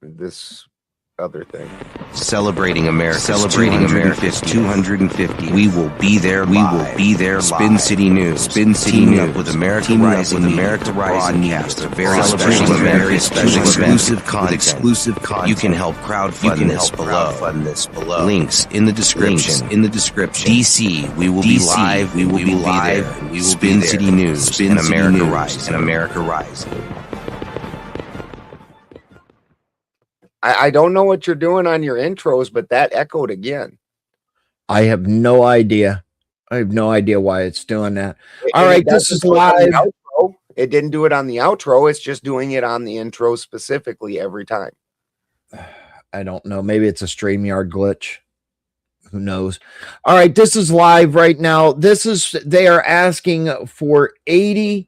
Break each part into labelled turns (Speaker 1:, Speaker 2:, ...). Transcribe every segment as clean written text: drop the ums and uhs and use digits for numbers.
Speaker 1: this other thing.
Speaker 2: Celebrating America's 250th. We will be there. We will be there. Spin City News. Spin City News with America Rising. With America Rising Cast. A very special exclusive content. You can help crowdfund this below. Links in the description. DC. We will be live. We will be live. Spin City News. Spin America Rising. And America Rising.
Speaker 1: I don't know what you're doing on your intros, but that echoed again.
Speaker 3: I have no idea. I have no idea why it's doing that. All right, this is live.
Speaker 1: It didn't do it on the outro. It's just doing it on the intro specifically every time.
Speaker 3: I don't know. Maybe it's a StreamYard glitch. Who knows? All right, this is live right now. They are asking for 80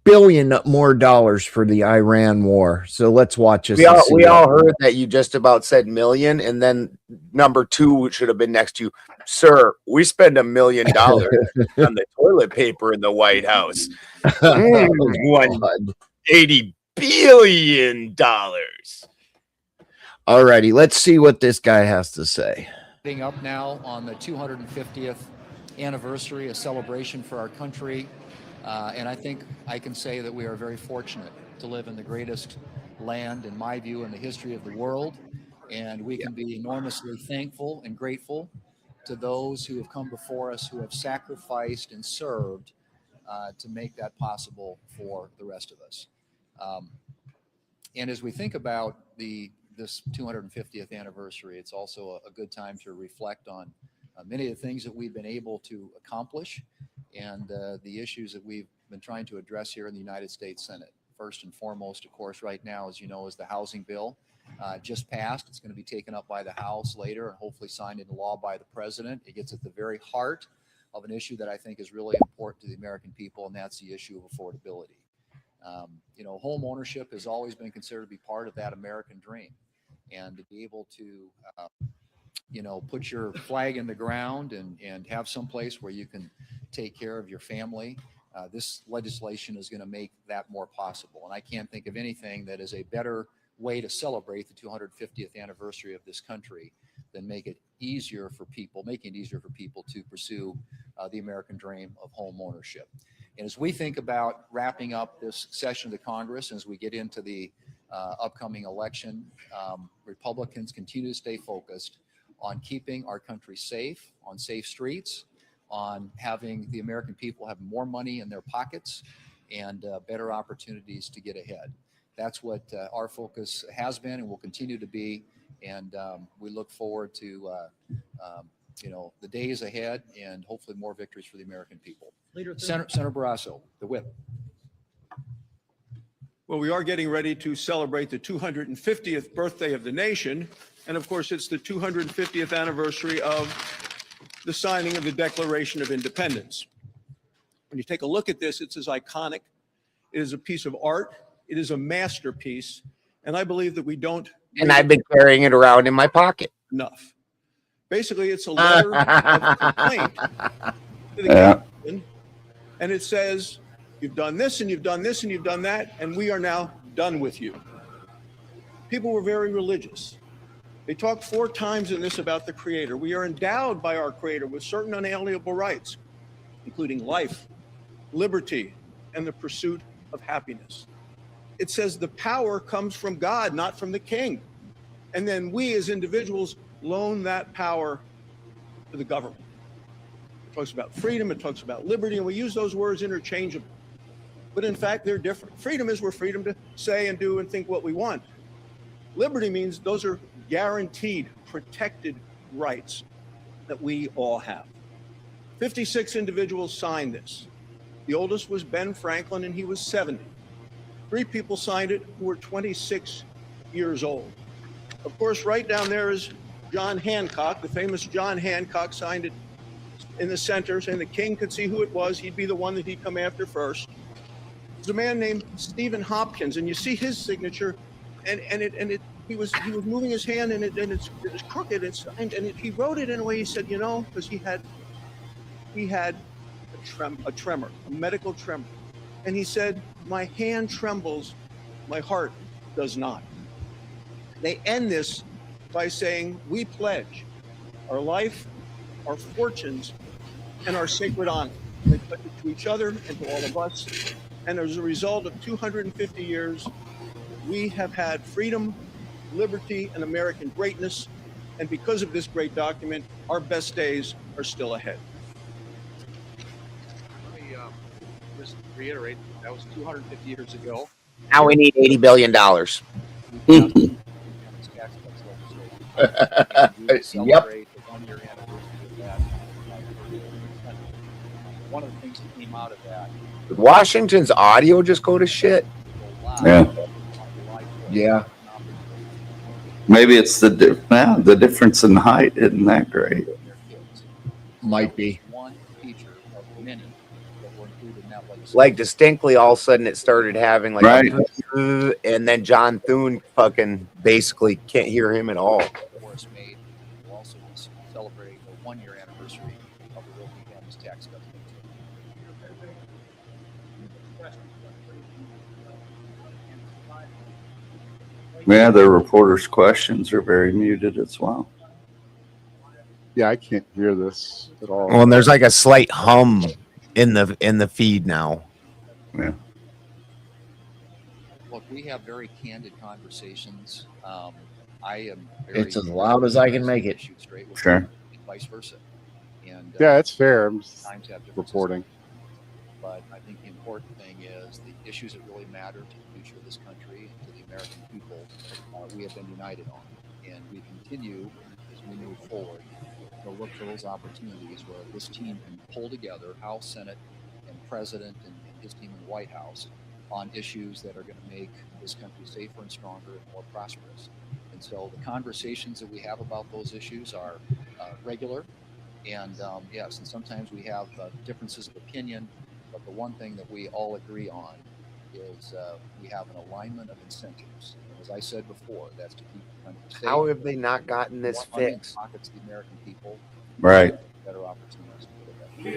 Speaker 3: billion more dollars for the Iran war. So let's watch this.
Speaker 1: We all heard that you just about said million, and then number two should have been next to you. Sir, we spend $1 million on the toilet paper in the White House. $180 billion.
Speaker 3: All righty, let's see what this guy has to say.
Speaker 4: Up now on the 250th anniversary, a celebration for our country, and I think I can say that we are very fortunate to live in the greatest land, in my view, in the history of the world, and we can be enormously thankful and grateful to those who have come before us, who have sacrificed and served to make that possible for the rest of us. And as we think about this 250th anniversary, it's also a good time to reflect on many of the things that we've been able to accomplish and the issues that we've been trying to address here in the United States Senate. First and foremost, of course, right now, as you know, is the housing bill just passed. It's going to be taken up by the House later and hopefully signed into law by the president. It gets at the very heart of an issue that I think is really important to the American people, and that's the issue of affordability. Home ownership has always been considered to be part of that American dream, and to be able to put your flag in the ground and have some place where you can take care of your family. This legislation is going to make that more possible. And I can't think of anything that is a better way to celebrate the 250th anniversary of this country than making it easier for people to pursue the American dream of home ownership. And as we think about wrapping up this session of the Congress, as we get into the upcoming election, Republicans continue to stay focused on keeping our country safe, on safe streets, on having the American people have more money in their pockets and better opportunities to get ahead. That's what our focus has been and will continue to be. And we look forward to the days ahead and hopefully more victories for the American people. Senator Barrasso, the whip.
Speaker 5: Well, we are getting ready to celebrate the 250th birthday of the nation. And of course, it's the 250th anniversary of the signing of the Declaration of Independence. When you take a look at this, it's as iconic. It is a piece of art. It is a masterpiece. And I believe that we don't.
Speaker 1: And I've been carrying it around in my pocket.
Speaker 5: Enough. Basically, it's a letter of complaint to the king, and it says, you've done this and you've done this and you've done that, and we are now done with you. People were very religious. They talked 4 times in this about the Creator. We are endowed by our Creator with certain unalienable rights, including life, liberty, and the pursuit of happiness. It says the power comes from God, not from the king. And then we as individuals loan that power to the government. It talks about freedom, it talks about liberty, and we use those words interchangeably. But in fact, they're different. Freedom is we're freedom to say and do and think what we want. Liberty means those are guaranteed, protected rights that we all have. 56 individuals signed this. The oldest was Ben Franklin, and he was 70. 3 people signed it who were 26 years old. Of course, right down there is John Hancock. The famous John Hancock signed it in the center, saying the king could see who it was. He'd be the one that he'd come after first. There's a man named Stephen Hopkins, and you see his signature, and he was moving his hand, and it's crooked, and he wrote it in a way, he said, because he had a tremor, a medical tremor. And he said, my hand trembles, my heart does not. They end this by saying, we pledge our life, our fortunes, and our sacred honor. They pledge it to each other and to all of us. And as a result of 250 years, we have had freedom, liberty, and American greatness. And because of this great document, our best days are still ahead.
Speaker 4: Let me just reiterate, that was 250 years ago.
Speaker 1: Now we need $80 billion.
Speaker 4: Celebrate the 1-year anniversary of that. One of the things that came out of that.
Speaker 1: Did Washington's audio just go to shit?
Speaker 3: Yeah.
Speaker 6: Maybe it's the difference in height isn't that great.
Speaker 3: Might be.
Speaker 4: One feature of many that were included in that legislation.
Speaker 1: Like distinctly, all of a sudden it started having like,
Speaker 6: Right.
Speaker 1: and then John Thune fucking basically can't hear him at all.
Speaker 4: Morris made will also celebrate the 1-year anniversary of the Working Families Tax Cut.
Speaker 6: Yeah, the reporters' questions are very muted as well.
Speaker 7: Yeah, I can't hear this at all.
Speaker 1: Well, and there's like a slight hum in the feed now.
Speaker 6: Yeah.
Speaker 4: Look, we have very candid conversations. I am very
Speaker 3: It's as loud as I can make it.
Speaker 4: shoot straight with
Speaker 6: Sure.
Speaker 4: them and vice versa. And
Speaker 7: Yeah, it's fair. I'm just
Speaker 4: times have differences.
Speaker 7: reporting.
Speaker 4: But I think the important thing is the issues that really matter to the future of this country and to the American people, we have been united on. And we continue, as we move forward, to look for those opportunities where this team can pull together, House, Senate, and President and his team in the White House on issues that are going to make this country safer and stronger and more prosperous. And so the conversations that we have about those issues are regular. And yes, and sometimes we have differences of opinion, but the one thing that we all agree on is we have an alignment of incentives. And as I said before, that's to keep the country safe.
Speaker 1: How have they not gotten this
Speaker 4: more money in
Speaker 1: fixed?
Speaker 4: pockets of the American people,
Speaker 6: Right.
Speaker 4: better opportunities for the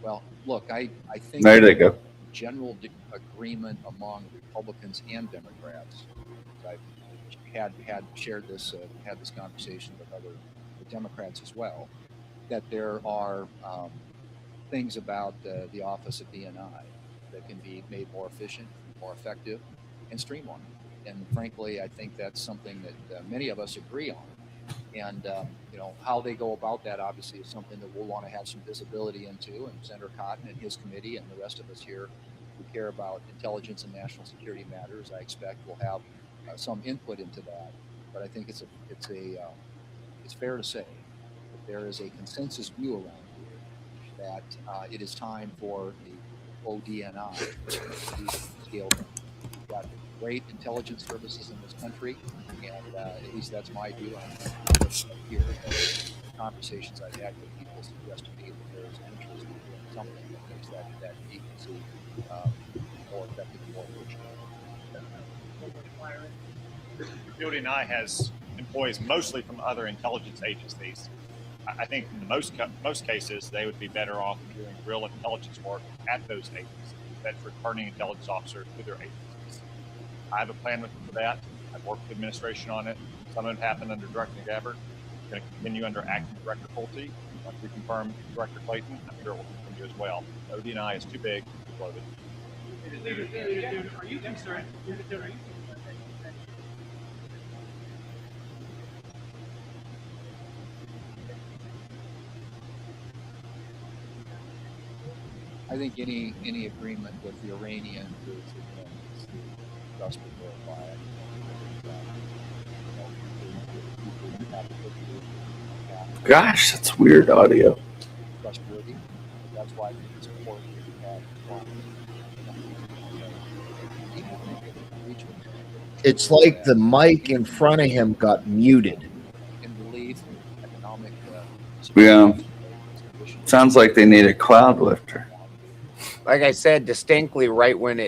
Speaker 4: Well, look, I think
Speaker 6: There they go.
Speaker 4: general agreement among Republicans and Democrats. I've had shared this, had this conversation with other Democrats as well, that there are things about the Office of DNI that can be made more efficient, more effective, and streamlined. And frankly, I think that's something that many of us agree on. And how they go about that obviously is something that we'll want to have some visibility into. And Senator Cotton and his committee and the rest of us here who care about intelligence and national security matters, I expect will have some input into that. But I think it's fair to say that there is a consensus view around here that it is time for the ODNI to be scaled up. We've got great intelligence services in this country, and at least that's my view. I'm here. Conversations I've had with people suggest to me that there's interest in doing something that makes that agency more effective and more efficient.
Speaker 8: The ODNI has employees mostly from other intelligence agencies. I think in most cases they would be better off doing real intelligence work at those agencies than returning intelligence officers to their agencies. I have a plan for that. I've worked with the administration on it. Some of it happened under Director Gabbard. It's going to continue under Acting Director Pulte. Once we confirm Director Clayton, I'm sure it will continue as well. ODNI is too big, too bloated.
Speaker 9: Are you concerned?
Speaker 4: I think any agreement with the Iranians is just verify.
Speaker 6: Gosh, that's weird audio.
Speaker 4: Trustworthy. That's why I think it's important to have.
Speaker 3: It's like the mic in front of him got muted.
Speaker 4: In relief, economic.
Speaker 6: Yeah. Sounds like they need a cloud lifter.
Speaker 1: Like I said, distinctly right when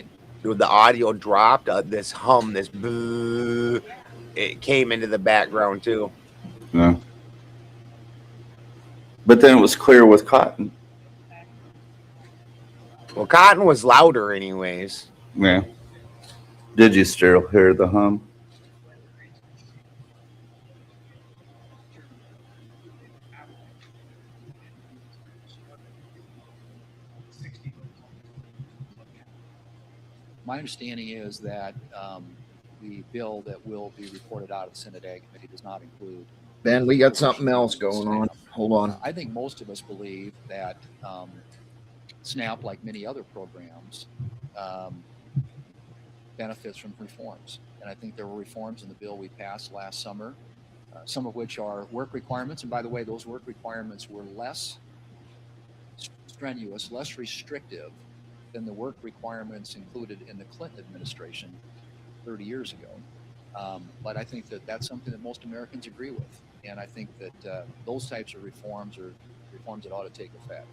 Speaker 1: the audio dropped, this hum, this boo, it came into the background too.
Speaker 6: No. But then it was clear with Cotton.
Speaker 1: Well, Cotton was louder, anyways.
Speaker 6: Yeah. Did you still hear the hum?
Speaker 4: My understanding is that the bill that will be reported out of the Senate Ag Committee does not include.
Speaker 3: Ben, we got something else going on. Hold on.
Speaker 4: I think most of us believe that SNAP, like many other programs, benefits from reforms. And I think there were reforms in the bill we passed last summer, some of which are work requirements. And by the way, those work requirements were less strenuous, less restrictive than the work requirements included in the Clinton administration 30 years ago. But I think that that's something that most Americans agree with. And I think that those types of reforms are reforms that ought to take effect.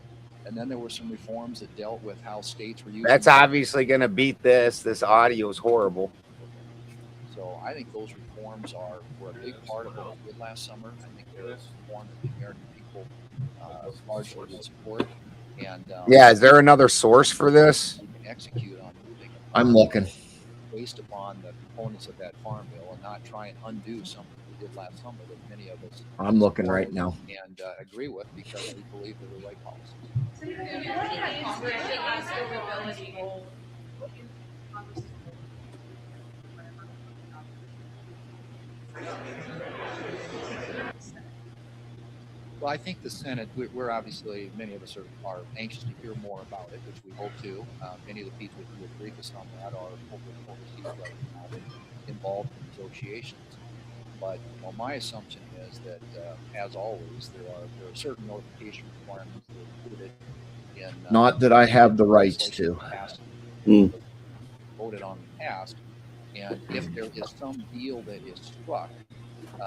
Speaker 4: And then there were some reforms that dealt with how states were using.
Speaker 1: That's obviously going to beat this. This audio is horrible.
Speaker 4: So I think those reforms were a big part of what we did last summer. I think they're a reform that the American people largely would support. And
Speaker 1: Yeah, is there another source for this?
Speaker 4: we can execute on moving
Speaker 3: I'm looking.
Speaker 4: based upon the components of that farm bill and not try and undo something we did last summer that many of us
Speaker 3: I'm looking right now.
Speaker 4: and agree with because we believe they're the right policies. Well, I think the Senate, we're obviously, many of us are anxious to hear more about it, which we hope to. Many of the people who will brief us on that are overseas right now involved in negotiations. But my assumption is that, as always, there are certain notification requirements that are included in.
Speaker 3: Not that I have the rights to.
Speaker 4: Voted on and passed, and if there is some deal that is struck,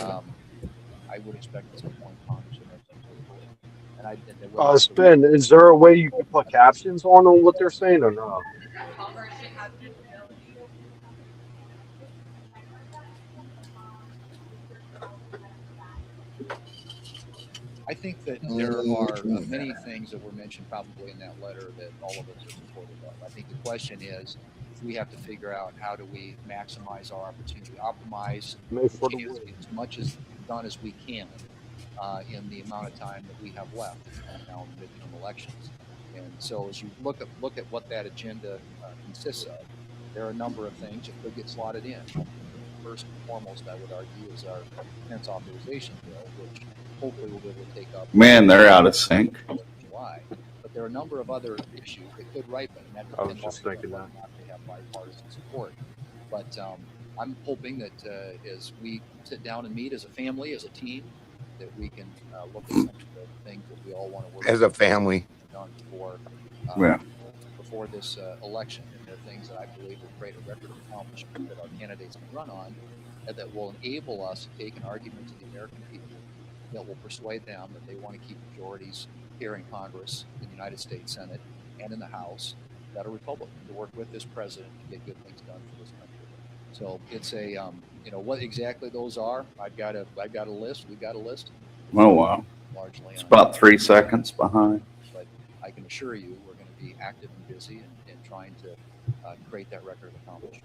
Speaker 4: I would expect at some point Congress to make some sort of ruling. And there will also be-
Speaker 9: Spin, is there a way you can put captions on what they're saying or not?
Speaker 4: I think that there are many things that were mentioned probably in that letter that all of us are supportive of. I think the question is, we have to figure out how do we maximize our opportunity, optimize as much as done as we can in the amount of time that we have left now in the midterm elections. And so as you look at what that agenda consists of, there are a number of things that could get slotted in. First and foremost, I would argue, is our defense authorization bill, which hopefully we'll be able to take up.
Speaker 6: Man, they're out of sync.
Speaker 4: In July. But there are a number of other issues that could ripen. And that
Speaker 9: I was just thinking that.
Speaker 4: They have bipartisan support. But I'm hoping that as we sit down and meet as a family, as a team, that we can look at some of the things that we all want to work
Speaker 1: As a family.
Speaker 4: done before this election. And there are things that I believe will create a record of accomplishment that our candidates can run on, and that will enable us to take an argument to the American people that will persuade them that they want to keep majorities here in Congress, in the United States Senate, and in the House that are Republican, to work with this president to get good things done for this country. So it's a, what exactly those are. I've got a list. We've got a list.
Speaker 6: Oh, wow.
Speaker 4: Largely,
Speaker 6: It's about 3 seconds behind.
Speaker 4: but I can assure you, we're going to be active and busy and trying to create that record of accomplishment.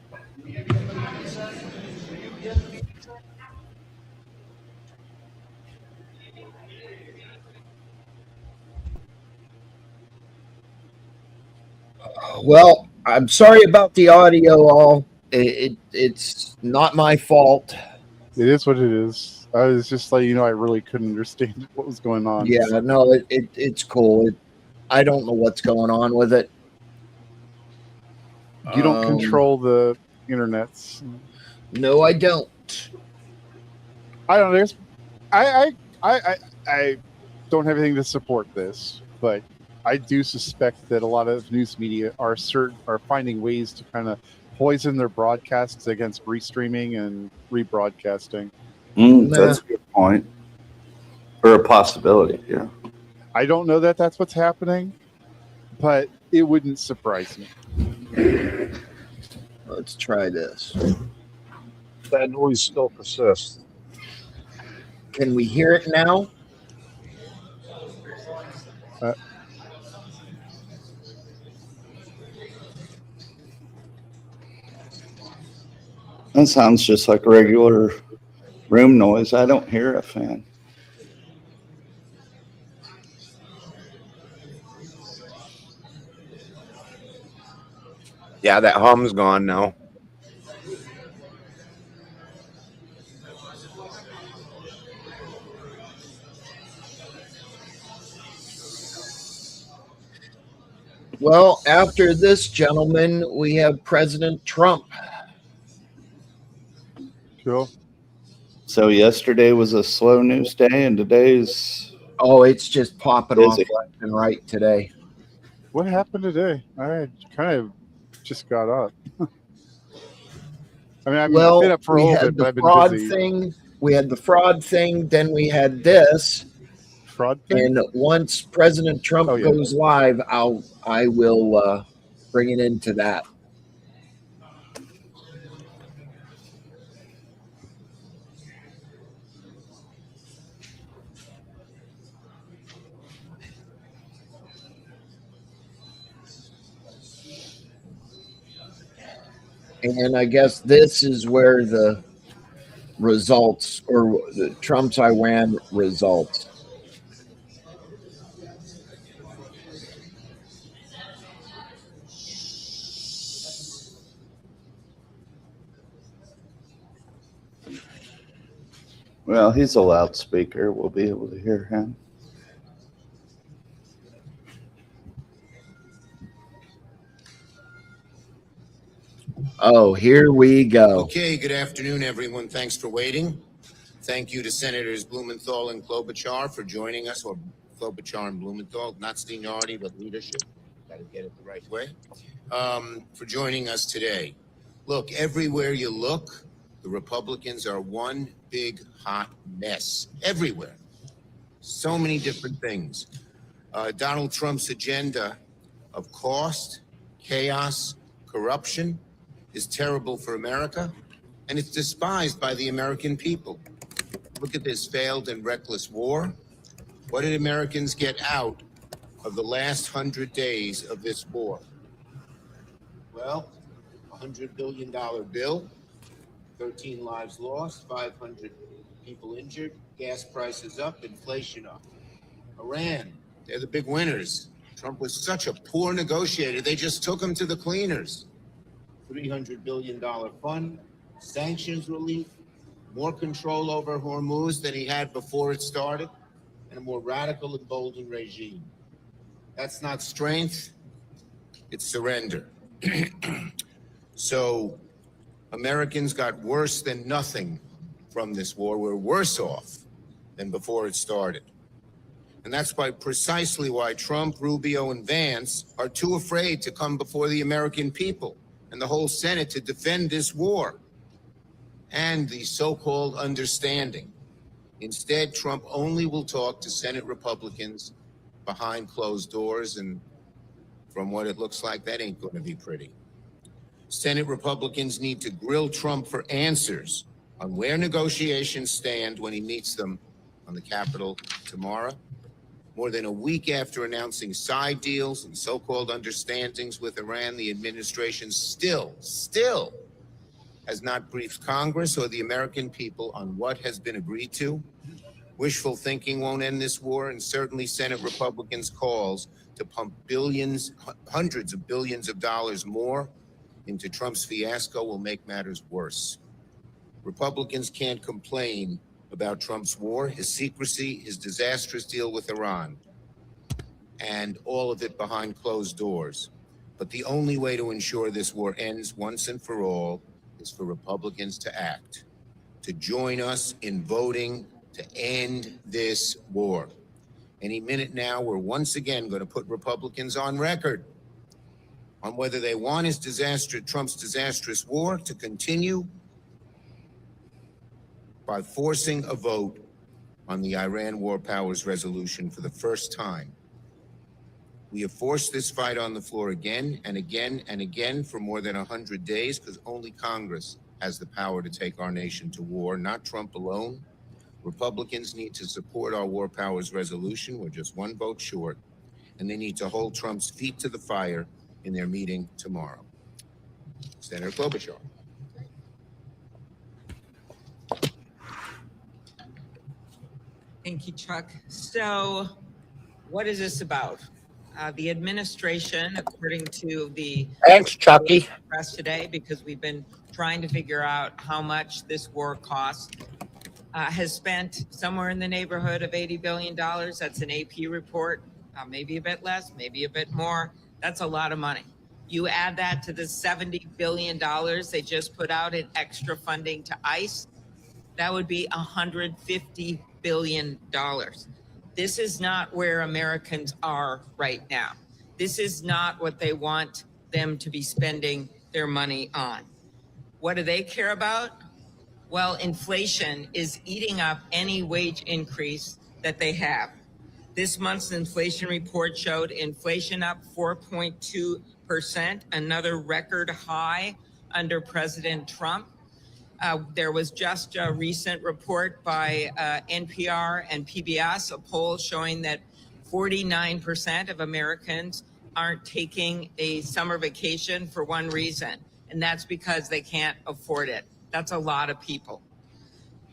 Speaker 3: Well, I'm sorry about the audio. All it's not my fault.
Speaker 7: It is what it is. I was just like, I really couldn't understand what was going on.
Speaker 3: Yeah, no, it's cool. I don't know what's going on with it.
Speaker 7: You don't control the internets.
Speaker 3: No, I don't.
Speaker 7: I don't know. I don't have anything to support this, but I do suspect that a lot of news media are finding ways to kind of poison their broadcasts against restreaming and rebroadcasting.
Speaker 6: That's a good point. Or a possibility, yeah.
Speaker 7: I don't know that that's what's happening, but it wouldn't surprise me.
Speaker 3: Let's try this.
Speaker 9: That noise still persists.
Speaker 3: Can we hear it now?
Speaker 6: That sounds just like regular room noise. I don't hear a fan.
Speaker 1: Yeah, that hum's gone now.
Speaker 3: Well, after this gentleman, we have President Trump.
Speaker 7: Cool.
Speaker 6: So yesterday was a slow news day, and today's
Speaker 3: Oh, it's just popping off
Speaker 6: busy.
Speaker 3: left and right today.
Speaker 7: What happened today? I kind of just got up. I mean, I've
Speaker 3: Well,
Speaker 7: been up for a
Speaker 3: we
Speaker 7: little
Speaker 3: had
Speaker 7: bit, but
Speaker 3: the
Speaker 7: I've been
Speaker 3: fraud
Speaker 7: busy.
Speaker 3: thing. We had the fraud thing. Then we had this.
Speaker 7: Fraud thing?
Speaker 3: And once President Trump
Speaker 7: Oh, yeah.
Speaker 3: goes live, I will bring it into that. And I guess this is where the results, or the Trump's Iran results.
Speaker 6: Well, he's a loudspeaker. We'll be able to hear him.
Speaker 3: Oh, here we go.
Speaker 10: Okay, good afternoon, everyone. Thanks for waiting. Thank you to Senators Blumenthal and Klobuchar for joining us, or Klobuchar and Blumenthal, not seniority, but leadership. Got to get it the right way. For joining us today. Look, everywhere you look, the Republicans are one big hot mess. Everywhere. So many different things. Donald Trump's agenda of cost, chaos, corruption is terrible for America, and it's despised by the American people. Look at this failed and reckless war. What did Americans get out of the last 100 days of this war? Well, $100 billion bill, 13 lives lost, 500 people injured, gas prices up, inflation up. Iran, they're the big winners. Trump was such a poor negotiator, they just took him to the cleaners. $300 billion fund, sanctions relief, more control over Hormuz than he had before it started, and a more radical and bolden regime. That's not strength, it's surrender. So Americans got worse than nothing from this war. We're worse off than before it started. And that's precisely why Trump, Rubio, and Vance are too afraid to come before the American people and the whole Senate to defend this war and the so-called understanding. Instead, Trump only will talk to Senate Republicans behind closed doors, and from what it looks like, that ain't going to be pretty. Senate Republicans need to grill Trump for answers on where negotiations stand when he meets them on the Capitol tomorrow. More than a week after announcing side deals and so-called understandings with Iran, the administration still has not briefed Congress or the American people on what has been agreed to. Wishful thinking won't end this war, and certainly Senate Republicans' calls to pump billions, hundreds of billions of dollars more into Trump's fiasco will make matters worse. Republicans can't complain about Trump's war, his secrecy, his disastrous deal with Iran, and all of it behind closed doors. But the only way to ensure this war ends once and for all is for Republicans to act, to join us in voting to end this war. Any minute now, we're once again going to put Republicans on record on whether they want Trump's disastrous war to continue by forcing a vote on the Iran War Powers Resolution for the first time. We have forced this fight on the floor again and again and again for more than 100 days because only Congress has the power to take our nation to war, not Trump alone. Republicans need to support our war powers resolution. We're just one vote short. And they need to hold Trump's feet to the fire in their meeting tomorrow. Senator Klobuchar.
Speaker 11: Thank you, Chuck. So what is this about? The administration, according to the
Speaker 1: Thanks, Chucky.
Speaker 11: press today, because we've been trying to figure out how much this war costs, has spent somewhere in the neighborhood of $80 billion. That's an AP report, maybe a bit less, maybe a bit more. That's a lot of money. You add that to the $70 billion they just put out in extra funding to ICE, that would be $150 billion. This is not where Americans are right now. This is not what they want them to be spending their money on. What do they care about? Well, inflation is eating up any wage increase that they have. This month's inflation report showed inflation up 4.2%, another record high under President Trump. There was just a recent report by NPR and PBS, a poll showing that 49% of Americans aren't taking a summer vacation for one reason, and that's because they can't afford it. That's a lot of people.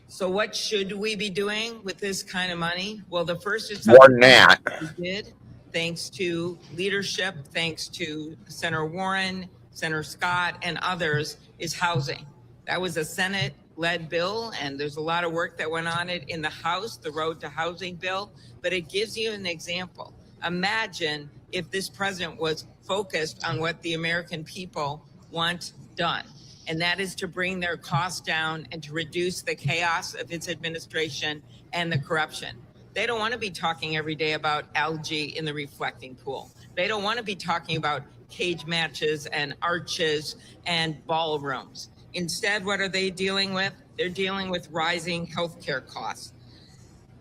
Speaker 11: So what should we be doing with this kind of money? Well, the first is
Speaker 1: More than that.
Speaker 11: we did, thanks to leadership, thanks to Senator Warren, Senator Scott, and others, is housing. That was a Senate-led bill, and there's a lot of work that went on it in the House, the Road to Housing bill, but it gives you an example. Imagine if this president was focused on what the American people want done, and that is to bring their costs down and to reduce the chaos of his administration and the corruption. They don't want to be talking every day about algae in the reflecting pool. They don't want to be talking about cage matches and arches and ballrooms. Instead, what are they dealing with? They're dealing with rising healthcare costs.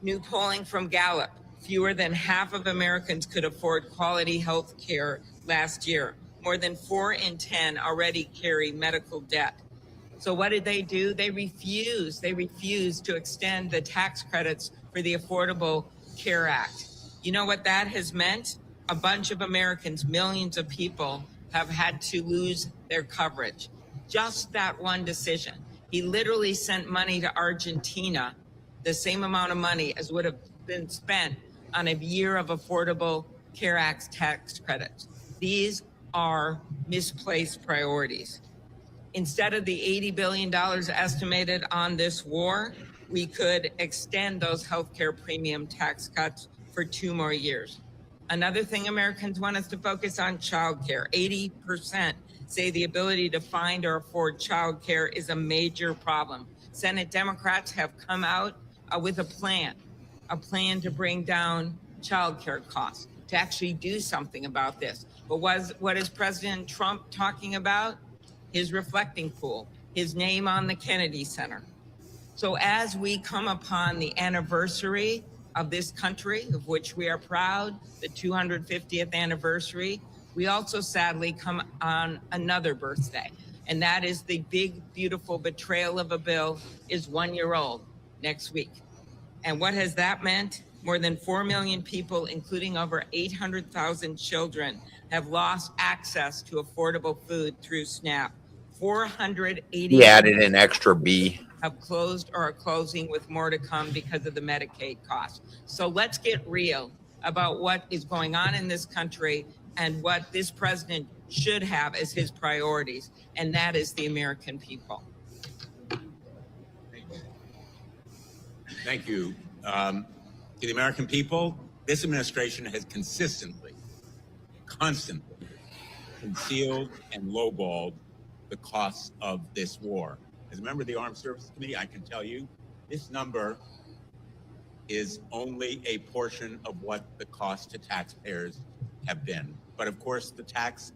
Speaker 11: New polling from Gallup, fewer than half of Americans could afford quality health care last year. More than 4 in 10 already carry medical debt. So what did they do? They refused to extend the tax credits for the Affordable Care Act. You know what that has meant? A bunch of Americans, millions of people, have had to lose their coverage. Just that one decision. He literally sent money to Argentina, the same amount of money as would have been spent on a year of Affordable Care Act tax credits. These are misplaced priorities. Instead of the $80 billion estimated on this war, we could extend those healthcare premium tax cuts for 2 more years. Another thing Americans want us to focus on, childcare. 80% say the ability to find or afford childcare is a major problem. Senate Democrats have come out with a plan to bring down childcare costs, to actually do something about this. But what is President Trump talking about? His reflecting pool, his name on the Kennedy Center. So as we come upon the anniversary of this country, of which we are proud, the 250th anniversary, we also sadly come on another birthday, and that is the big, beautiful betrayal of a bill is 1 year old next week. And what has that meant? More than 4 million people, including over 800,000 children, have lost access to affordable food through SNAP. 480
Speaker 1: He added an extra B.
Speaker 11: have closed or are closing, with more to come because of the Medicaid costs. So let's get real about what is going on in this country and what this president should have as his priorities, and that is the American people.
Speaker 12: Thank you. To the American people, this administration has constantly, constantly concealed and lowballed the costs of this war. As a member of the Armed Services Committee, I can tell you this number is only a portion of what the cost to taxpayers have been. But of course, the tax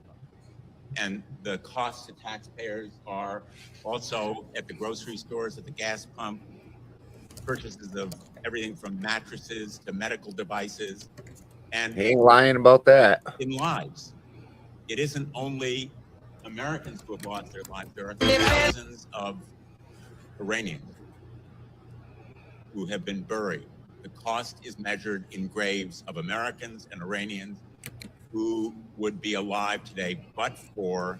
Speaker 12: and the costs to taxpayers are also at the grocery stores, at the gas pump, purchases of everything from mattresses to medical devices, and
Speaker 1: He ain't lying about that.
Speaker 12: in lives. It isn't only Americans who have lost their lives. There are thousands of Iranians who have been buried. The cost is measured in graves of Americans and Iranians who would be alive today but for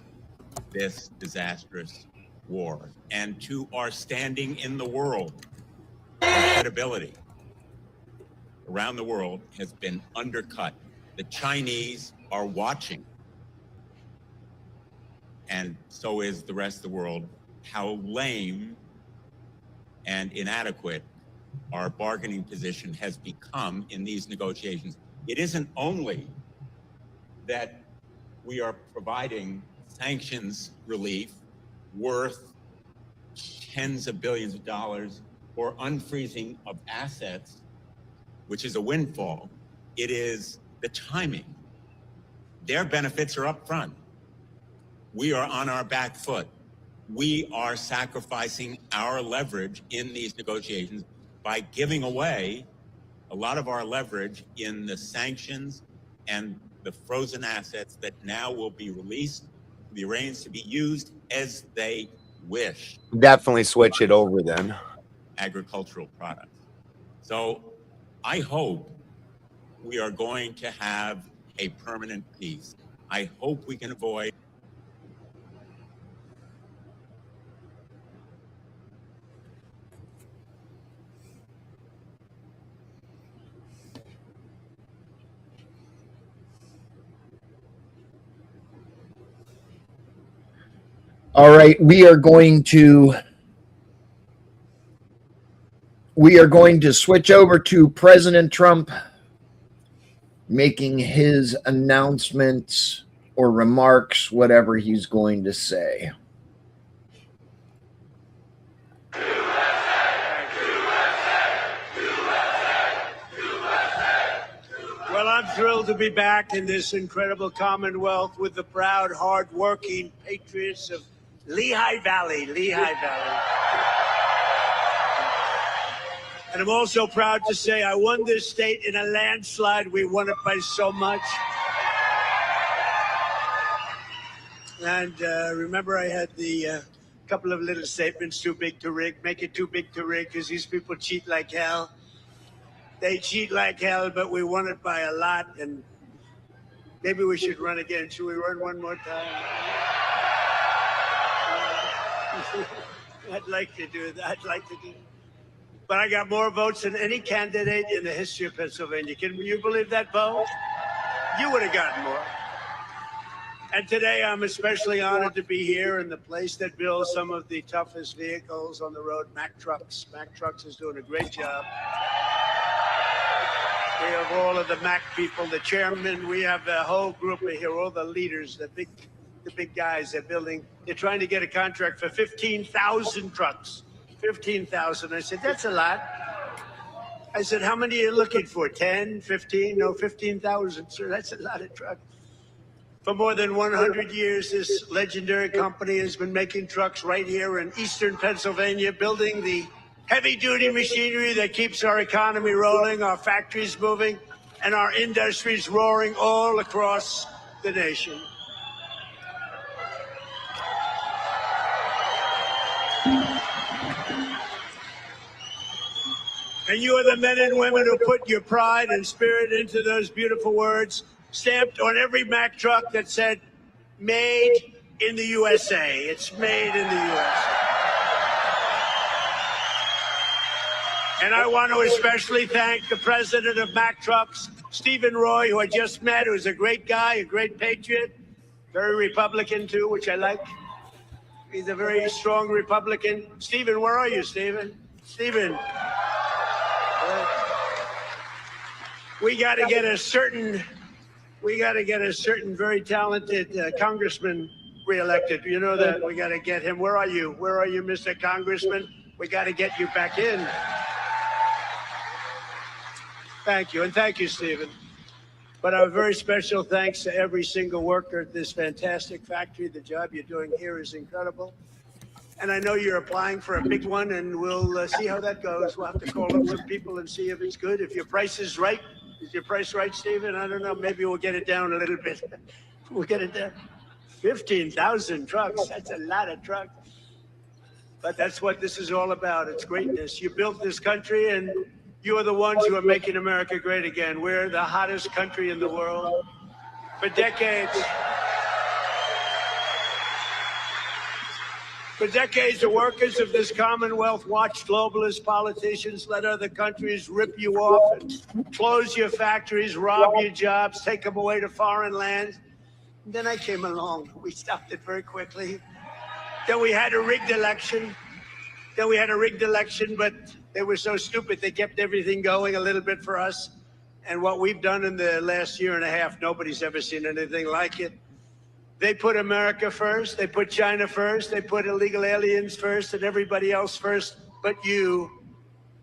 Speaker 12: this disastrous war. And to our standing in the world, our credibility around the world has been undercut. The Chinese are watching, and so is the rest of the world, how lame and inadequate our bargaining position has become in these negotiations. It isn't only that we are providing sanctions relief worth tens of billions of dollars or unfreezing of assets, which is a windfall. It is the timing. Their benefits are up front. We are on our back foot. We are sacrificing our leverage in these negotiations by giving away a lot of our leverage in the sanctions and the frozen assets that now will be released for the Iranians to be used as they wish.
Speaker 1: Definitely switch it over then.
Speaker 12: Agricultural products. So I hope we are going to have a permanent peace. I hope we can avoid
Speaker 3: All right, we are going to switch over to President Trump making his announcements or remarks, whatever he's going to say.
Speaker 13: Well, I'm thrilled to be back in this incredible Commonwealth with the proud, hard-working patriots of Lehigh Valley, Lehigh Valley. And I'm also proud to say I won this state in a landslide. We won it by so much. And remember, I had the couple of little statements, too big to rig, make it too big to rig, because these people cheat like hell. They cheat like hell, but we won it by a lot. And maybe we should run again. Should we run one more time? I'd like to do that. I'd like to do it. But I got more votes than any candidate in the history of Pennsylvania. Can you believe that, Bo? You would have gotten more. And today I'm especially honored to be here in the place that builds some of the toughest vehicles on the road, Mack Trucks. Mack Trucks is doing a great job. We have all of the Mack people, the chairman. We have the whole group here, all the leaders, the big guys. They're trying to get a contract for 15,000 trucks. 15,000. I said, that's a lot. I said, how many are you looking for? 10, 15? No, 15,000, sir. That's a lot of trucks. For more than 100 years, this legendary company has been making trucks right here in eastern Pennsylvania, building the heavy-duty machinery that keeps our economy rolling, our factories moving, and our industries roaring all across the nation. And you are the men and women who put your pride and spirit into those beautiful words, stamped on every Mack truck that said, made in the USA. It's made in the USA. And I want to especially thank the president of Mack Trucks, Stephen Roy, who I just met, who's a great guy, a great patriot, very Republican too, which I like. He's a very strong Republican. Stephen, where are you, Stephen? Stephen. We got to get a certain very talented congressman reelected. You know that. We got to get him. Where are you? Where are you, Mr. Congressman? We got to get you back in. Thank you. And thank you, Stephen. But a very special thanks to every single worker at this fantastic factory. The job you're doing here is incredible. And I know you're applying for a big one, and we'll see how that goes. We'll have to call up some people and see if it's good. If your price is right. Is your price right, Stephen? I don't know. Maybe we'll get it down a little bit. We'll get it down. 15,000 trucks. That's a lot of trucks. But that's what this is all about. It's greatness. You built this country, and you are the ones who are making America great again. We're the hottest country in the world. For decades, the workers of this Commonwealth watched globalist politicians let other countries rip you off and close your factories, rob your jobs, take them away to foreign lands. And then I came along. We stopped it very quickly. Then we had a rigged election. But they were so stupid, they kept everything going a little bit for us. And what we've done in the last year and a half, nobody's ever seen anything like it. They put America first, they put China first, they put illegal aliens first and everybody else first, but you.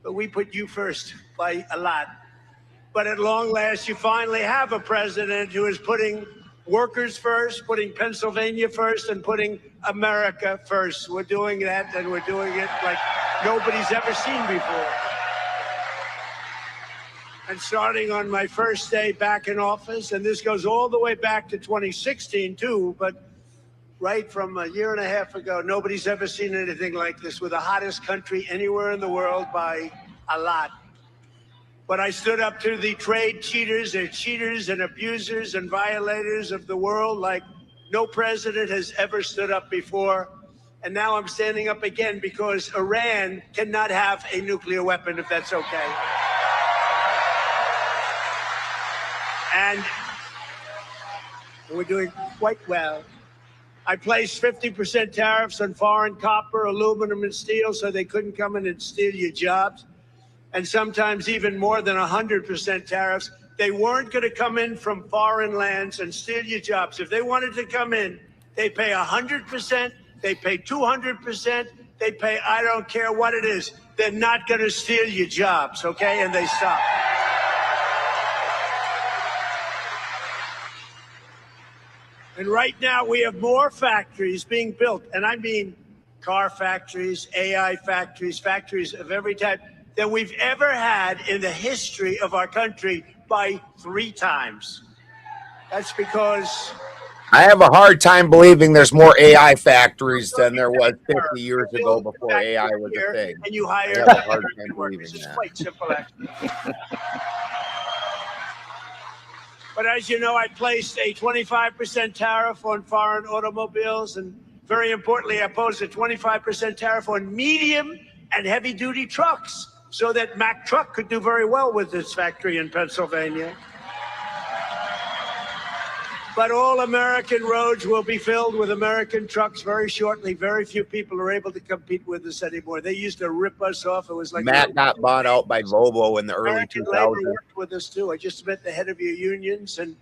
Speaker 13: But we put you first by a lot. But at long last, you finally have a president who is putting workers first, putting Pennsylvania first, and putting America first. We're doing that, and we're doing it like nobody's ever seen before. And starting on my first day back in office, and this goes all the way back to 2016 too, but right from a year and a half ago, nobody's ever seen anything like this. We're the hottest country anywhere in the world by a lot. But I stood up to the trade cheaters. They're cheaters and abusers and violators of the world like no president has ever stood up before. And now I'm standing up again because Iran cannot have a nuclear weapon, if that's okay. And we're doing quite well. I placed 50% tariffs on foreign copper, aluminum, and steel so they couldn't come in and steal your jobs. And sometimes even more than 100% tariffs. They weren't going to come in from foreign lands and steal your jobs. If they wanted to come in, they pay 100%, they pay 200%, they pay I don't care what it is. They're not going to steal your jobs, okay? And they stop. And right now we have more factories being built, and I mean car factories, AI factories, factories of every type, than we've ever had in the history of our country by 3 times. That's because
Speaker 1: I have a hard time believing there's more AI factories than there was 50 years ago before AI was a thing.
Speaker 13: And you hire
Speaker 1: I have a hard time believing
Speaker 13: It's
Speaker 1: that.
Speaker 13: quite simple, actually. But as you know, I placed a 25% tariff on foreign automobiles, and very importantly, I posed a 25% tariff on medium and heavy-duty trucks, so that Mack Truck could do very well with its factory in Pennsylvania. But all American roads will be filled with American trucks very shortly. Very few people are able to compete with us anymore. They used to rip us off. It was like
Speaker 1: Matt got bought out by Volvo in the early
Speaker 13: American
Speaker 1: 2000s.
Speaker 13: labor worked with us too. I just met the head of your unions, and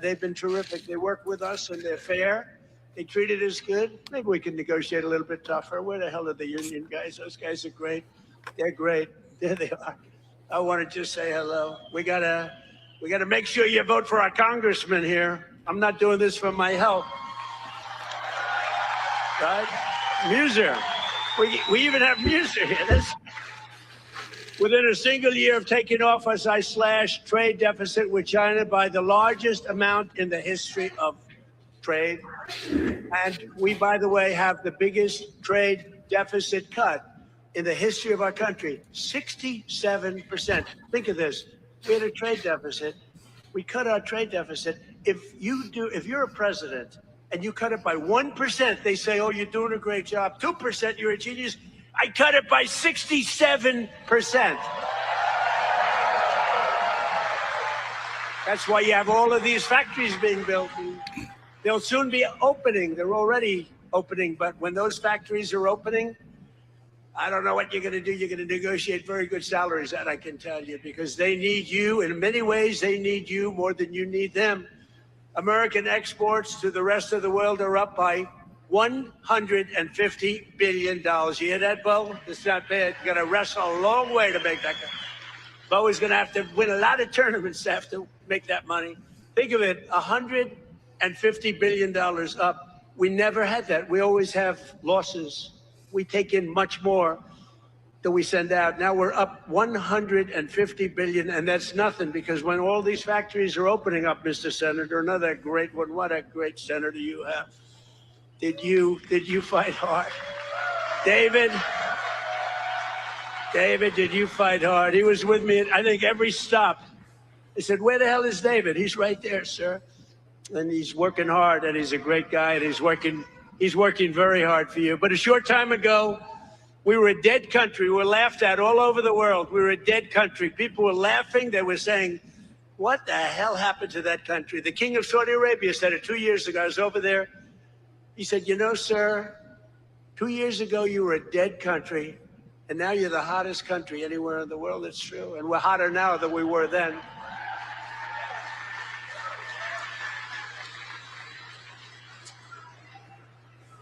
Speaker 13: they've been terrific. They work with us, and they're fair. They treated us good. Maybe we can negotiate a little bit tougher. Where the hell are the union guys? Those guys are great. They're great. There they are. I want to just say hello. We gotta make sure you vote for our congressman here. I'm not doing this for my health. Right? Muser. We even have Muser here. Within a single year of taking office, I slashed trade deficit with China by the largest amount in the history of trade. And we, by the way, have the biggest trade deficit cut in the history of our country, 67%. Think of this. We had a trade deficit. We cut our trade deficit. If you're a president and you cut it by 1%, they say, oh, you're doing a great job. 2%, you're a genius. I cut it by 67%. That's why you have all of these factories being built. They'll soon be opening. They're already opening. But when those factories are opening, I don't know what you're going to do. You're going to negotiate very good salaries, that I can tell you, because they need you. In many ways, they need you more than you need them. American exports to the rest of the world are up by $150 billion. You hear that, Bo? It's not bad. You got to wrestle a long way to make that. Bo is going to have to win a lot of tournaments to have to make that money. Think of it, $150 billion up. We never had that. We always have losses. We take in much more than we send out. Now we're up $150 billion, and that's nothing, because when all these factories are opening up, Mr. Senator, another great one. What a great senator you have. Did you fight hard? David, did you fight hard? He was with me at, I think, every stop. I said, where the hell is David? He's right there, sir. And he's working hard, and he's a great guy, and he's working very hard for you. But a short time ago, we were a dead country. We were laughed at all over the world. We were a dead country. People were laughing. They were saying, what the hell happened to that country? The king of Saudi Arabia said it 2 years ago. I was over there. He said, you know, sir, 2 years ago, you were a dead country, and now you're the hottest country anywhere in the world. It's true. And we're hotter now than we were then.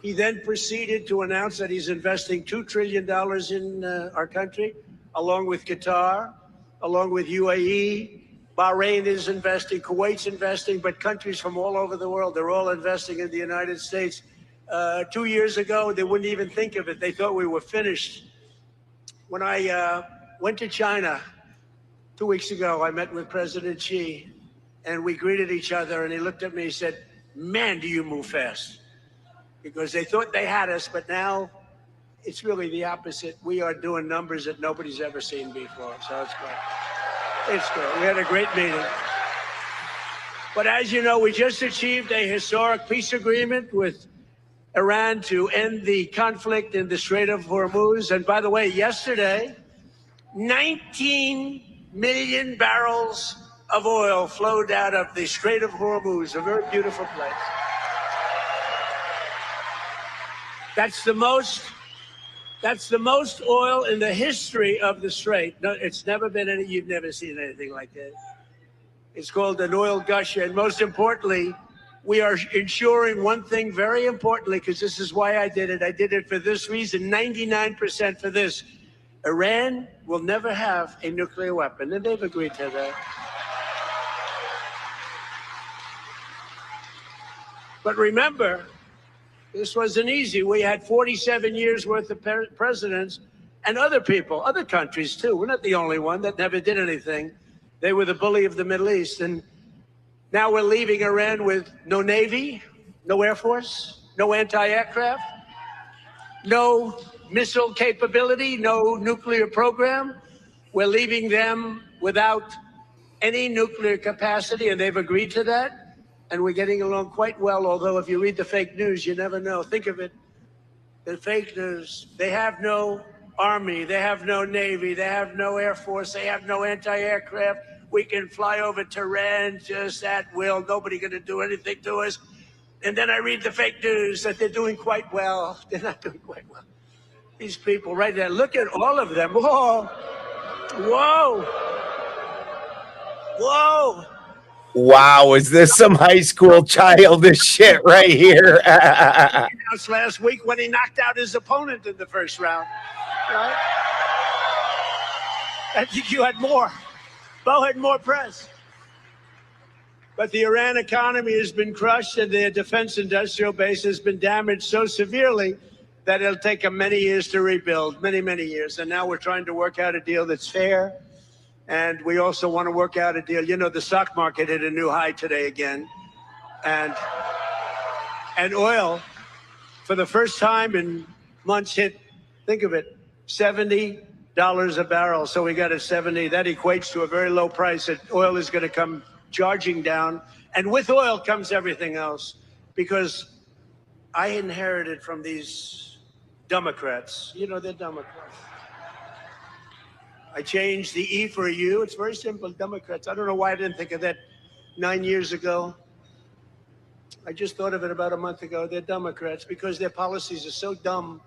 Speaker 13: He then proceeded to announce that he's investing $2 trillion in our country, along with Qatar, along with UAE. Bahrain is investing, Kuwait's investing, but countries from all over the world, they're all investing in the United States. 2 years ago, they wouldn't even think of it. They thought we were finished. When I went to China 2 weeks ago, I met with President Xi, and we greeted each other, and he looked at me and said, man, do you move fast. Because they thought they had us, but now it's really the opposite. We are doing numbers that nobody's ever seen before, so it's great. It's great. We had a great meeting. But as you know, we just achieved a historic peace agreement with Iran to end the conflict in the Strait of Hormuz. And by the way, yesterday, 19 million barrels of oil flowed out of the Strait of Hormuz, a very beautiful place. That's the most oil in the history of the Strait. No, it's never been any, you've never seen anything like that. It's called an oil gusher. And most importantly, we are ensuring one thing very importantly, because this is why I did it. I did it for this reason, 99% for this. Iran will never have a nuclear weapon, and they've agreed to that. But remember, this wasn't easy. We had 47 years worth of presidents and other people, other countries too. We're not the only one that never did anything. They were the bully of the Middle East. And now we're leaving Iran with no Navy, no Air Force, no anti-aircraft, no missile capability, no nuclear program. We're leaving them without any nuclear capacity, and they've agreed to that. And we're getting along quite well, although if you read the fake news, you never know. Think of it, the fake news. They have no army, they have no Navy, they have no Air Force, they have no anti-aircraft. We can fly over Tehran just at will. Nobody gonna do anything to us. And then I read the fake news that they're doing quite well. They're not doing quite well. These people right there, look at all of them. Whoa, whoa, whoa.
Speaker 1: Wow, is this some high school childish shit right here?
Speaker 13: Announced last week when he knocked out his opponent in the first round. Right? I think you had more. Bo had more press. But the Iran economy has been crushed, and their defense industrial base has been damaged so severely that it'll take them many years to rebuild, many, many years. And now we're trying to work out a deal that's fair. And we also want to work out a deal. You know, the stock market hit a new high today again. And oil, for the first time in months, hit, think of it, $70 a barrel. So we got a 70. That equates to a very low price. That oil is going to come charging down. And with oil comes everything else. Because I inherited from these Democrats. You know, they're Democrats. I changed the E for a U. It's very simple, Democrats. I don't know why I didn't think of that 9 years ago. I just thought of it about a month ago. They're Democrats because their policies are so dumb.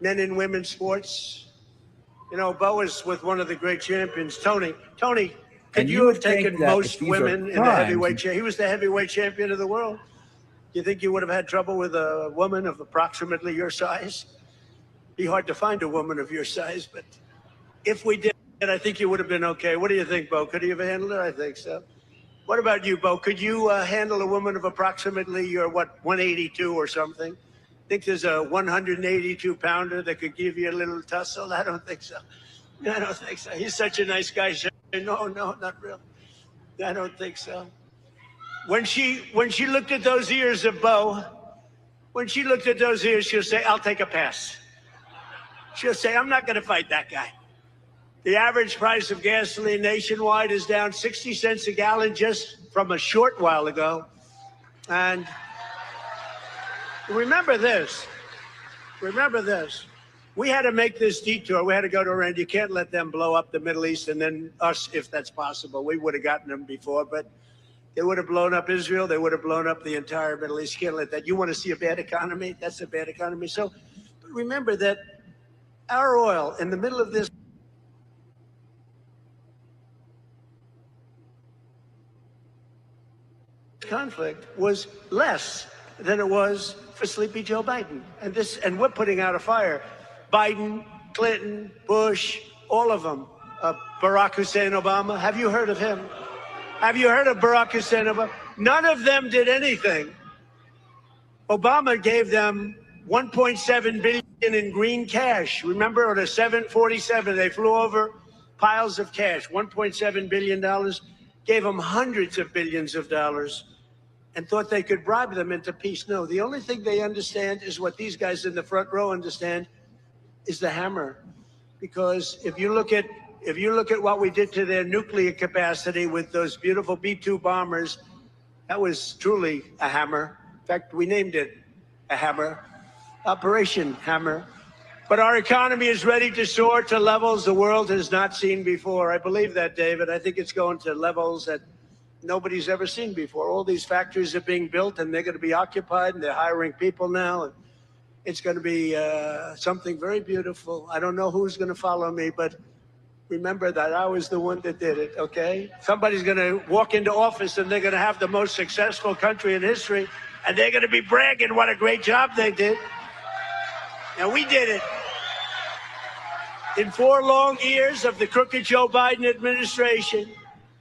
Speaker 13: Men and women's sports. You know, Bo is with one of the great champions, Tony. Tony, could you have taken most women in the heavyweight championship? He was the heavyweight champion of the world. Do you think you would have had trouble with a woman of approximately your size? Be hard to find a woman of your size, but if we did, I think you would have been okay. What do you think, Bo? Could you have handled it? I think so. What about you, Bo? Could you handle a woman of approximately your, 182 or something? Think there's a 182-pounder that could give you a little tussle? I don't think so. I don't think so. He's such a nice guy. No, not really. I don't think so. When she looked at those ears of Bo, when she looked at those ears, she'll say, I'll take a pass. She'll say, I'm not going to fight that guy. The average price of gasoline nationwide is down 60 cents a gallon just from a short while ago. And remember this. We had to make this detour. We had to go to Iran. You can't let them blow up the Middle East and then us, if that's possible. We would have gotten them before, but they would have blown up Israel. They would have blown up the entire Middle East. You can't let that. You want to see a bad economy? That's a bad economy. So remember that our oil in the middle of this conflict was less than it was for Sleepy Joe Biden. And we're putting out a fire. Biden, Clinton, Bush, all of them. Barack Hussein Obama. Have you heard of him? Have you heard of Barack Hussein Obama? None of them did anything. Obama gave them $1.7 billion in green cash. Remember, on a 747, they flew over piles of cash. $1.7 billion. Gave them hundreds of billions of dollars and thought they could bribe them into peace. No, the only thing they understand is what these guys in the front row understand is the hammer. Because if you look at what we did to their nuclear capacity with those beautiful B-2 bombers, that was truly a hammer. In fact, we named it a hammer, Operation Hammer. But our economy is ready to soar to levels the world has not seen before. I believe that, David. I think it's going to levels that nobody's ever seen before. All these factories are being built, and they're going to be occupied, and they're hiring people now. And it's going to be something very beautiful. I don't know who's going to follow me, but remember that I was the one that did it, okay? Somebody's going to walk into office, and they're going to have the most successful country in history, and they're going to be bragging what a great job they did. And we did it. In 4 long years of the crooked Joe Biden administration,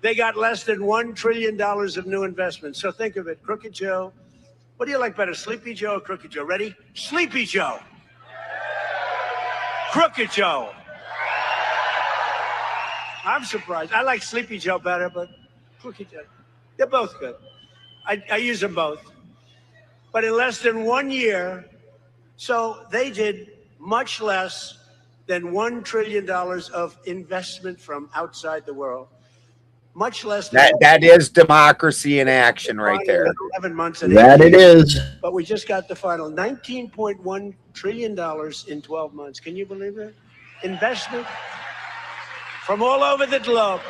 Speaker 13: they got less than $1 trillion of new investments. So think of it, Crooked Joe. What do you like better, Sleepy Joe or Crooked Joe? Ready? Sleepy Joe. Crooked Joe. I'm surprised. I like Sleepy Joe better, but Crooked Joe. They're both good. I use them both. But in less than 1 year, so they did much less than $1 trillion of investment from outside the world. Much less than
Speaker 1: that is democracy in action right there.
Speaker 13: 11 months
Speaker 3: That it is.
Speaker 13: But we just got the final $19.1 trillion in 12 months. Can you believe it? Investment from all over the globe.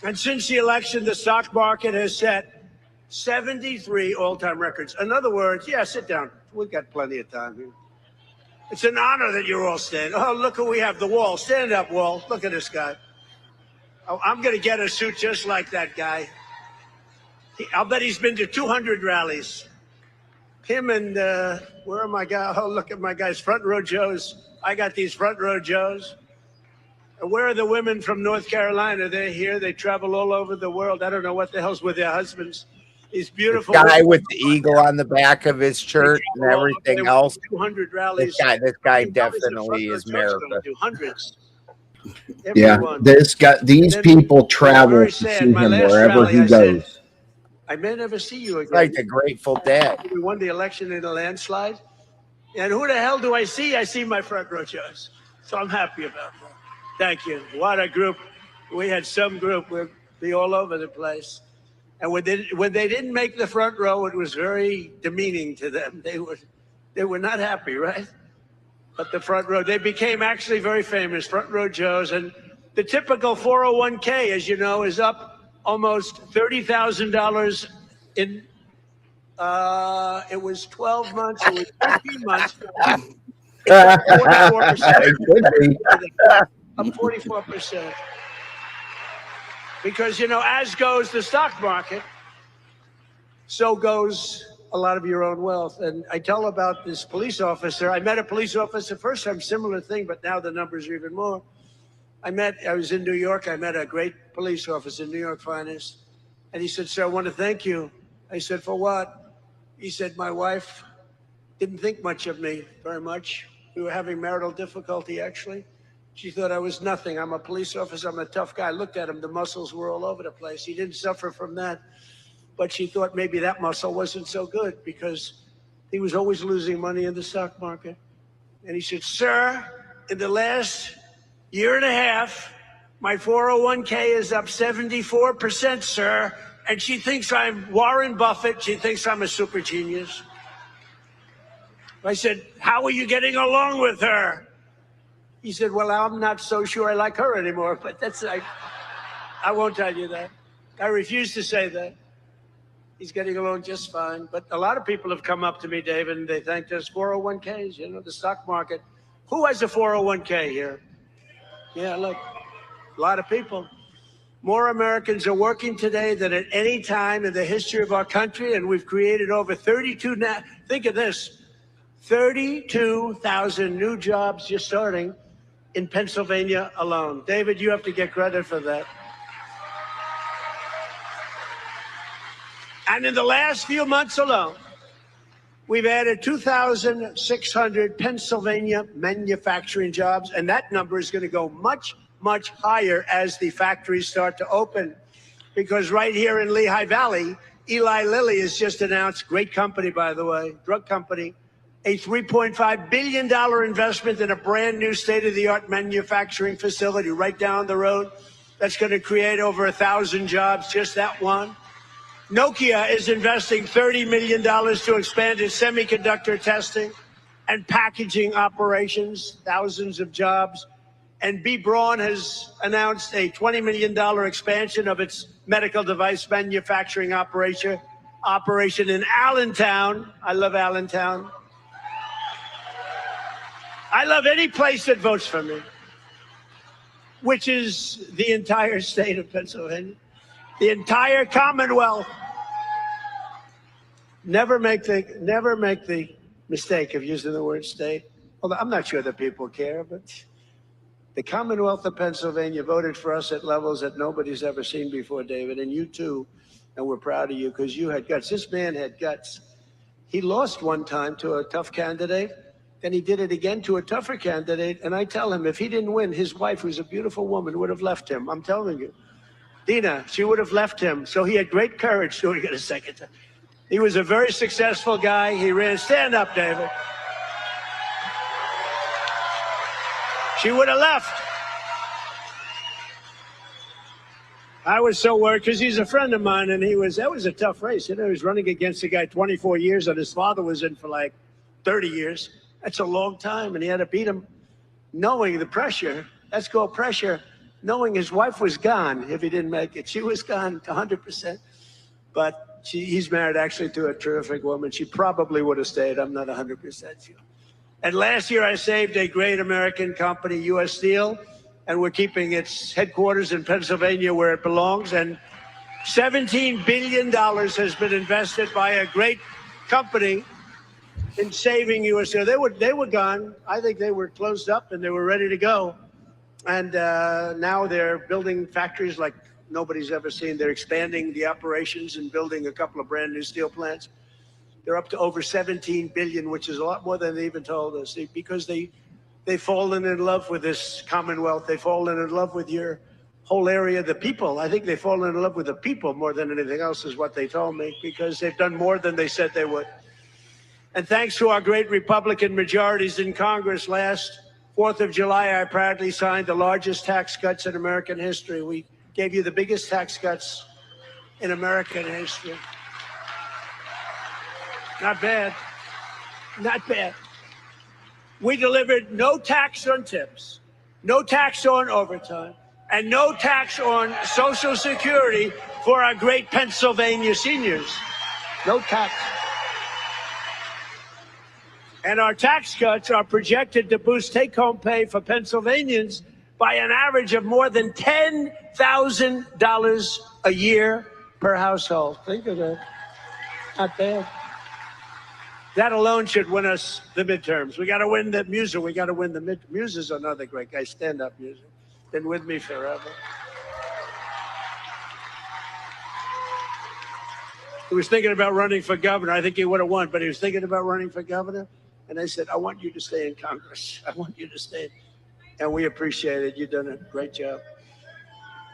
Speaker 13: And since the election, the stock market has set 73 all-time records. In other words, yeah, sit down. We've got plenty of time here. It's an honor that you're all standing. Oh, look who we have, the Wall. Stand up, Wall. Look at this guy. Oh, I'm going to get a suit just like that guy. I'll bet he's been to 200 rallies. Him and, where are my guys? Oh, look at my guys, front row Joes. I got these front row Joes. And where are the women from North Carolina? They're here. They travel all over the world. I don't know what the hell's with their husbands. These beautiful
Speaker 1: guy with the eagle on the back of his shirt and everything else.
Speaker 13: 200 rallies.
Speaker 1: This guy definitely is America.
Speaker 13: Hundreds.
Speaker 3: Yeah, these people travel to see him wherever he goes.
Speaker 13: I may never see you again.
Speaker 1: Like the Grateful Dead.
Speaker 13: We won the election in a landslide. And who the hell do I see? I see my front row Joes. So I'm happy about that. Thank you. What a group. We had some group. We'd be all over the place. And when they didn't make the front row, it was very demeaning to them. They were not happy, right? But the front row, they became actually very famous, front row Joes. And the typical 401k, as you know, is up almost $30,000 in, it was 12 months, it was 15 months. 44%. Up 44%. Because, you know, as goes the stock market, so goes a lot of your own wealth. And I tell about this police officer. I met a police officer first time, similar thing, but now the numbers are even more. I was in New York. I met a great police officer, New York finest. And he said, sir, I want to thank you. I said, for what? He said, my wife didn't think much of me, very much. We were having marital difficulty, actually. She thought I was nothing. I'm a police officer. I'm a tough guy. I looked at him. The muscles were all over the place. He didn't suffer from that. But she thought maybe that muscle wasn't so good because he was always losing money in the stock market. And he said, sir, in the last year and a half, my 401k is up 74%, sir. And she thinks I'm Warren Buffett. She thinks I'm a super genius. I said, how are you getting along with her? He said, well, I'm not so sure I like her anymore, but I won't tell you that. I refuse to say that. He's getting along just fine. But a lot of people have come up to me, David, and they thanked us 401ks, you know, the stock market. Who has a 401k here? Yeah, look, a lot of people. More Americans are working today than at any time in the history of our country, and we've created over 32, now, think of this, 32,000 new jobs just starting in Pennsylvania alone. David, you have to get credit for that. And in the last few months alone, we've added 2,600 Pennsylvania manufacturing jobs, and that number is going to go much, much higher as the factories start to open. Because right here in Lehigh Valley, Eli Lilly has just announced, great company, by the way, drug company, a $3.5 billion investment in a brand new state-of-the-art manufacturing facility right down the road. That's going to create over 1,000 jobs, just that one. Nokia is investing $30 million to expand its semiconductor testing and packaging operations, thousands of jobs. And B. Braun has announced a $20 million expansion of its medical device manufacturing operation in Allentown. I love Allentown. I love any place that votes for me, which is the entire state of Pennsylvania, the entire Commonwealth. Never make the mistake of using the word state. Although I'm not sure that people care, but the Commonwealth of Pennsylvania voted for us at levels that nobody's ever seen before, David, and you too. And we're proud of you because you had guts. This man had guts. He lost one time to a tough candidate, and he did it again to a tougher candidate. And I tell him, if he didn't win, his wife, who's a beautiful woman, would have left him. I'm telling you. Dina, she would have left him. So he had great courage doing it a second time. He was a very successful guy. He ran. Stand up, David. She would have left. I was so worried because he's a friend of mine, and that was a tough race. You know, he was running against a guy 24 years, and his father was in for like 30 years. That's a long time, and he had to beat him knowing the pressure. Let's go pressure, knowing his wife was gone if he didn't make it. She was gone 100%. But he's married actually to a terrific woman. She probably would have stayed. I'm not 100% sure. And last year I saved a great American company, U.S. Steel, and we're keeping its headquarters in Pennsylvania where it belongs. And $17 billion has been invested by a great company in saving U.S. Steel. They were gone. I think they were closed up and they were ready to go. And now they're building factories like nobody's ever seen. They're expanding the operations and building a couple of brand new steel plants. They're up to over 17 billion, which is a lot more than they even told us, because they've fallen in love with this Commonwealth. They've fallen in love with your whole area, the people. I think they've fallen in love with the people more than anything else is what they told me, because they've done more than they said they would. And thanks to our great Republican majorities in Congress, last 4th of July, I proudly signed the largest tax cuts in American history. We gave you the biggest tax cuts in American history. Not bad. Not bad. We delivered no tax on tips, no tax on overtime, and no tax on Social Security for our great Pennsylvania seniors. No tax. And our tax cuts are projected to boost take-home pay for Pennsylvanians by an average of more than $10,000 a year per household. Think of that. Not bad. That alone should win us the midterms. We got to win the Muser. We got to win the Muser's another great guy. Stand up, Muser. Been with me forever. He was thinking about running for governor. I think he would have won, but he was thinking about running for governor. And I said, I want you to stay in Congress. I want you to stay. And we appreciate it. You've done a great job.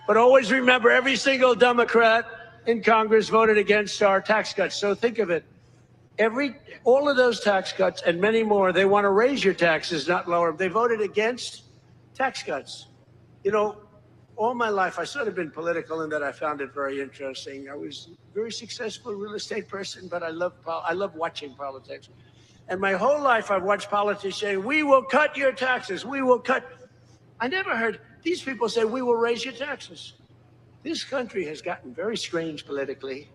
Speaker 13: But always remember, every single Democrat in Congress voted against our tax cuts. So think of it. All of those tax cuts and many more, they want to raise your taxes, not lower them. They voted against tax cuts. You know, all my life, I sort of been political in that I found it very interesting. I was a very successful real estate person, but I love watching politics. And my whole life, I've watched politicians say, we will cut your taxes. We will cut. I never heard these people say, we will raise your taxes. This country has gotten very strange politically,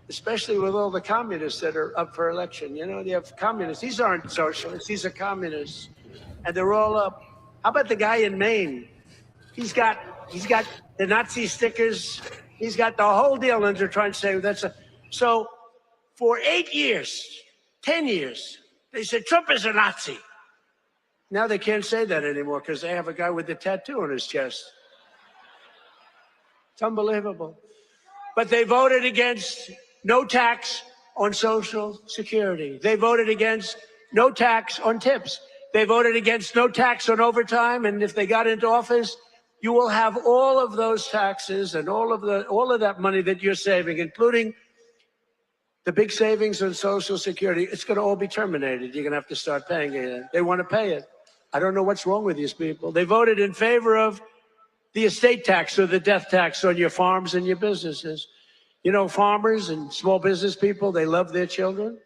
Speaker 13: especially with all the communists that are up for election. You know, you have communists. These aren't socialists. These are communists. And they're all up. How about the guy in Maine? He's got the Nazi stickers. He's got the whole deal. And they're trying to say so for 8 years, 10 years, they said Trump is a Nazi. Now they can't say that anymore because they have a guy with a tattoo on his chest. It's unbelievable. But they voted against no tax on Social Security. They voted against no tax on tips. They voted against no tax on overtime. And if they got into office, you will have all of those taxes and all of that money that you're saving, including the big savings on Social Security. It's going to all be terminated. You're going to have to start paying it. They want to pay it. I don't know what's wrong with these people. They voted in favor of the estate tax or the death tax on your farms and your businesses. You know, farmers and small business people, they love their children.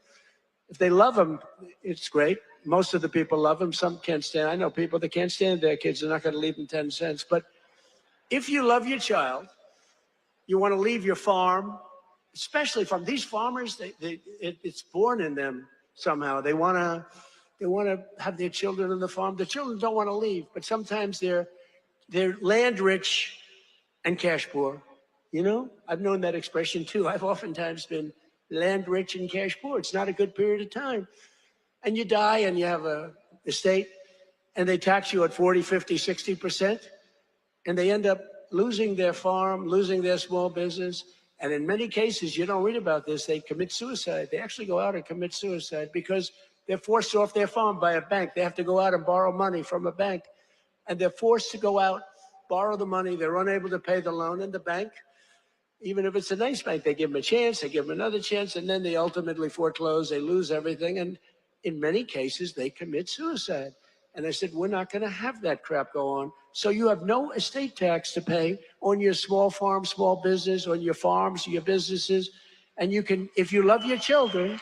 Speaker 13: If they love them, it's great. Most of the people love them. Some can't stand. I know people that can't stand their kids. They're not going to leave them 10 cents. But if you love your child, you want to leave your farm, especially from these farmers, it's born in them somehow. They want to have their children on the farm. The children don't want to leave, but sometimes they're land rich and cash poor. You know, I've known that expression too. I've oftentimes been land rich and cash poor. It's not a good period of time. And you die and you have a estate and they tax you at 40, 50, 60%. And they end up losing their farm, losing their small business. And in many cases, you don't read about this, they commit suicide. They actually go out and commit suicide because they're forced off their farm by a bank. They have to go out and borrow money from a bank. And they're forced to go out, borrow the money. They're unable to pay the loan, and the bank, even if it's a nice bank, they give them a chance, they give them another chance, and then they ultimately foreclose, they lose everything. And in many cases, they commit suicide. And I said, we're not going to have that crap go on. So you have no estate tax to pay on your small farm, small business, on your farms, your businesses. And you can, if you love your children,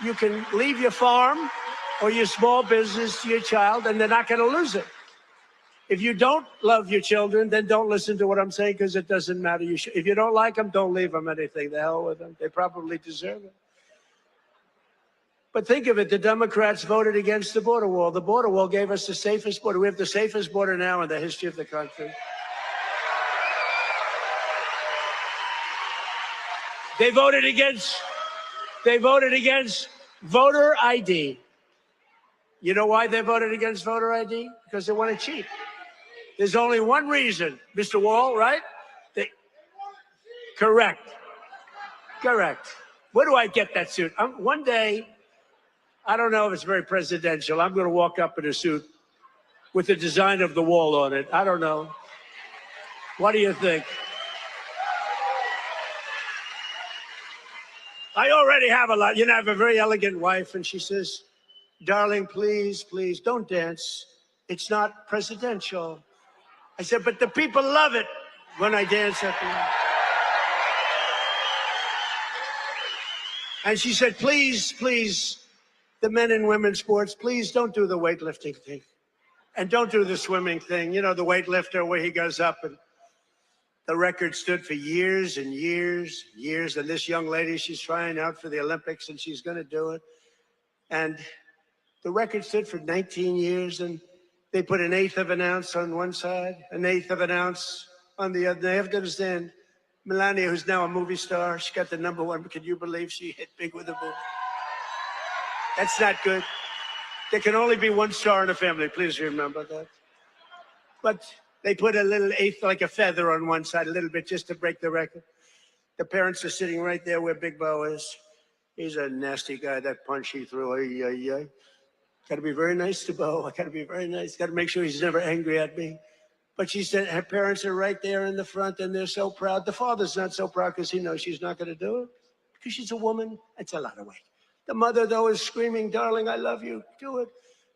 Speaker 13: you can leave your farm or your small business to your child, and they're not going to lose it. If you don't love your children, then don't listen to what I'm saying, because it doesn't matter. If you don't like them, don't leave them anything. The hell with them. They probably deserve it. But think of it, the Democrats voted against the border wall. The border wall gave us the safest border. We have the safest border now in the history of the country. They voted against voter ID. You know why they voted against voter ID? Because they want to cheat. There's only one reason, Mr. Wall, right? Correct. Where do I get that suit? One day, I don't know if it's very presidential, I'm going to walk up in a suit with the design of the wall on it. I don't know. What do you think? I already have a lot. You know, I have a very elegant wife, and she says, darling, please, please, don't dance. It's not presidential. I said, but the people love it when I dance at the... And she said, please, please, the men and women's sports, please don't do the weightlifting thing. And don't do the swimming thing. You know, the weightlifter where he goes up and the record stood for years and years, years. And this young lady, she's trying out for the Olympics and she's going to do it. And the record stood for 19 years, and they put 1/8 of an ounce on one side, 1/8 of an ounce on the other. They have to understand, Melania, who's now a movie star, she got the #1. Can you believe she hit big with a movie? That's not good. There can only be one star in a family. Please remember that. But they put a little 1/8, like a feather on one side, a little bit, just to break the record. The parents are sitting right there where Big Bo is. He's a nasty guy. That punch he threw, got to be very nice to Bo. I got to be very nice. Got to make sure he's never angry at me. But she said her parents are right there in the front, and they're so proud. The father's not so proud because he knows she's not going to do it. because she's a woman. It's a lot of weight. The mother, though, is screaming, darling, I love you. Do it.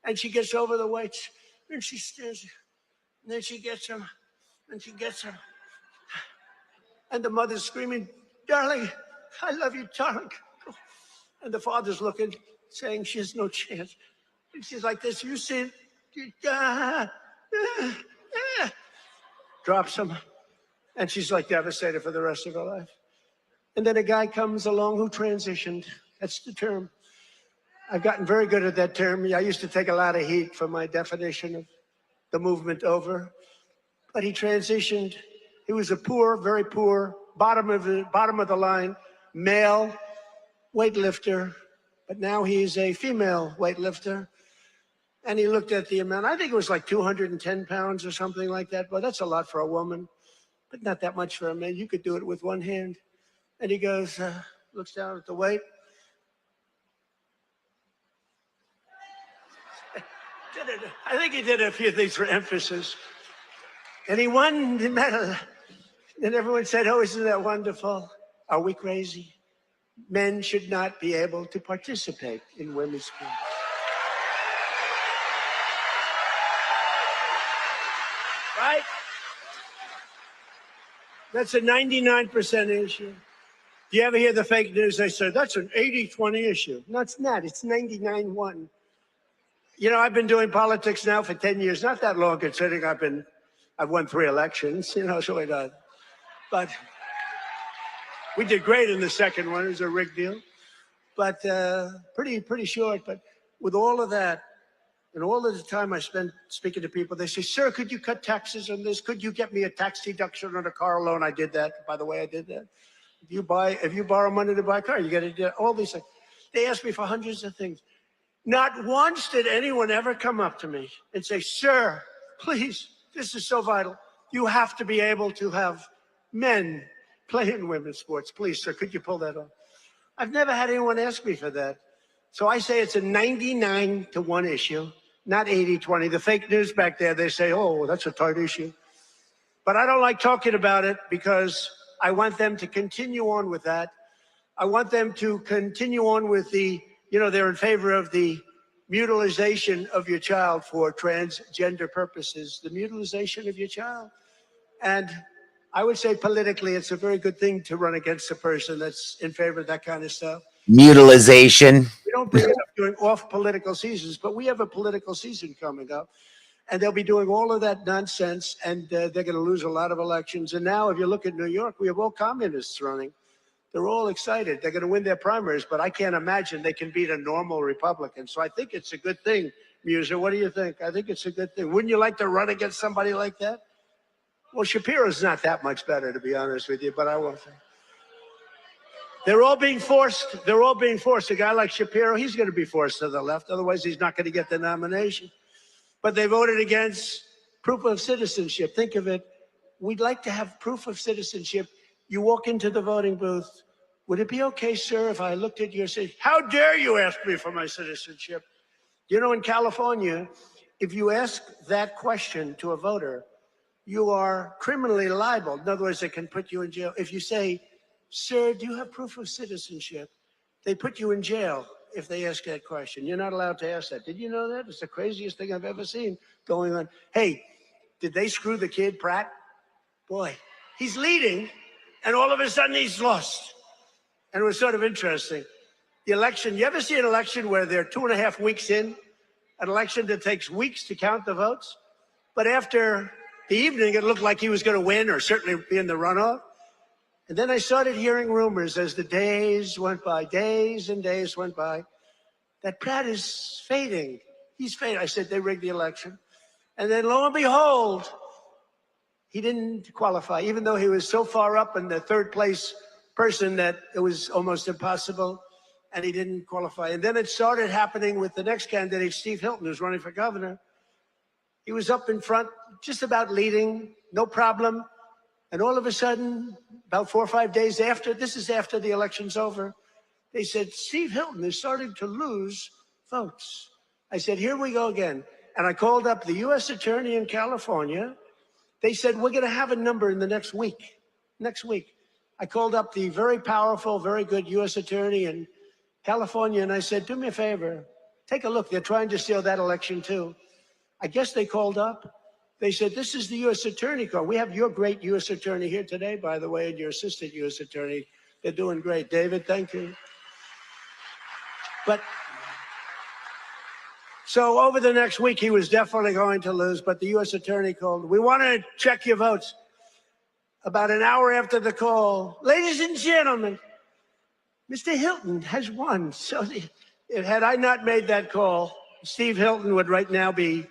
Speaker 13: And she gets over the weights. And she stands. And then she gets him. And she gets him. And the mother's screaming, darling, I love you, darling. And the father's looking, saying she has no chance. And she's like this, you see it? Drops him. And she's like devastated for the rest of her life. And then a guy comes along who transitioned. That's the term. I've gotten very good at that term. I used to take a lot of heat for my definition of the movement over. But he transitioned. He was a poor, very poor, bottom of the line, male weightlifter. But now he's a female weightlifter. And he looked at the amount. I think it was like 210 pounds or something like that. But that's a lot for a woman, but not that much for a man. You could do it with one hand. And he goes, looks down at the weight. I think he did a few things for emphasis. And he won the medal. And everyone said, oh, isn't that wonderful? Are we crazy? Men should not be able to participate in women's sports. Right? That's a 99% issue. Do you ever hear the fake news? They say, that's an 80-20 issue. No, it's not. It's 99-1. You know, I've been doing politics now for 10 years. Not that long, considering I've won 3 elections, you know, so we're not. But we did great in the second one. It was a rigged deal. But pretty short. But with all of that, and all of the time I spent speaking to people, they say, sir, could you cut taxes on this? Could you get me a tax deduction on a car loan? I did that. By the way, I did that. If you borrow money to buy a car, you got to do all these things. They asked me for hundreds of things. Not once did anyone ever come up to me and say, sir, please, this is so vital. You have to be able to have men play in women's sports. Please, sir, could you pull that off? I've never had anyone ask me for that. So I say it's a 99-1 issue, not 80-20. The fake news back there, they say, oh, that's a tight issue. But I don't like talking about it because I want them to continue on with that. I want them to continue on with the, you know, they're in favor of the mutilization of your child for transgender purposes, the mutilization of your child. And I would say politically, it's a very good thing to run against a person that's in favor of that kind of stuff.
Speaker 1: Mutilization.
Speaker 13: We don't bring it up during off political seasons, but we have a political season coming up. And they'll be doing all of that nonsense, and they're going to lose a lot of elections. And now, if you look at New York, we have all communists running. They're all excited. They're going to win their primaries, but I can't imagine they can beat a normal Republican. So I think it's a good thing, Muser. What do you think? I think it's a good thing. Wouldn't you like to run against somebody like that? Well, Shapiro's not that much better, to be honest with you, but I won't say. They're all being forced. They're all being forced. A guy like Shapiro, he's going to be forced to the left. Otherwise, he's not going to get the nomination. But they voted against proof of citizenship. Think of it. We'd like to have proof of citizenship. You walk into the voting booth. Would it be okay, sir, if I looked at your citizenship? How dare you ask me for my citizenship? You know, in California, if you ask that question to a voter, you are criminally liable. In other words, they can put you in jail. If you say, sir, do you have proof of citizenship? They put you in jail if they ask that question. You're not allowed to ask that. Did you know that? It's the craziest thing I've ever seen going on. Hey, did they screw the kid, Pratt? Boy, he's leading, and all of a sudden he's lost. And it was sort of interesting. The election, you ever see an election where they're 2.5 weeks in? An election that takes weeks to count the votes? But after the evening, it looked like he was going to win or certainly be in the runoff. And then I started hearing rumors as the days went by, days and days went by, that Pratt is fading. He's fading. I said, they rigged the election. And then lo and behold, he didn't qualify, even though he was so far up in the third place person that it was almost impossible, and he didn't qualify. And then it started happening with the next candidate, Steve Hilton, who's running for governor. He was up in front, just about leading, no problem. And all of a sudden, about 4 or 5 days after, this is after the election's over, they said, Steve Hilton is starting to lose votes. I said, here we go again. And I called up the U.S. attorney in California. They said, we're going to have a number in the next week. Next week. I called up the very powerful, very good U.S. attorney in California, and I said, do me a favor, take a look. They're trying to steal that election too. I guess they called up. They said, this is the U.S. attorney call. We have your great U.S. attorney here today, by the way, and your assistant U.S. attorney. They're doing great. David, thank you. But so over the next week, he was definitely going to lose, but the U.S. attorney called. We want to check your votes. About an hour after the call, ladies and gentlemen, Mr. Hilton has won. So had I not made that call, Steve Hilton would right now be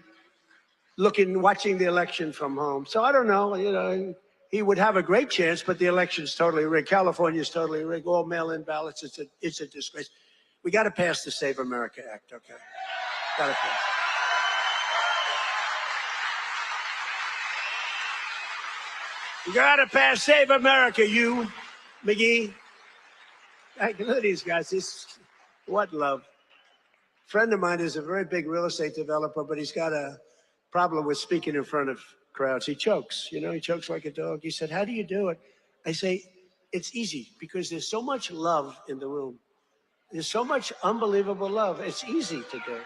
Speaker 13: watching the election from home. So I don't know, he would have a great chance, but the election's totally rigged. California's totally rigged, all mail-in ballots. It's a disgrace. We got to pass the Save America Act, okay? Got to pass. You got to pass Save America, you, McGee. Look at these guys. What love. A friend of mine is a very big real estate developer, but he's got a problem with speaking in front of crowds. He chokes, he chokes like a dog. He said, how do you do it? I say, it's easy because there's so much love in the room. There's so much unbelievable love. It's easy to do,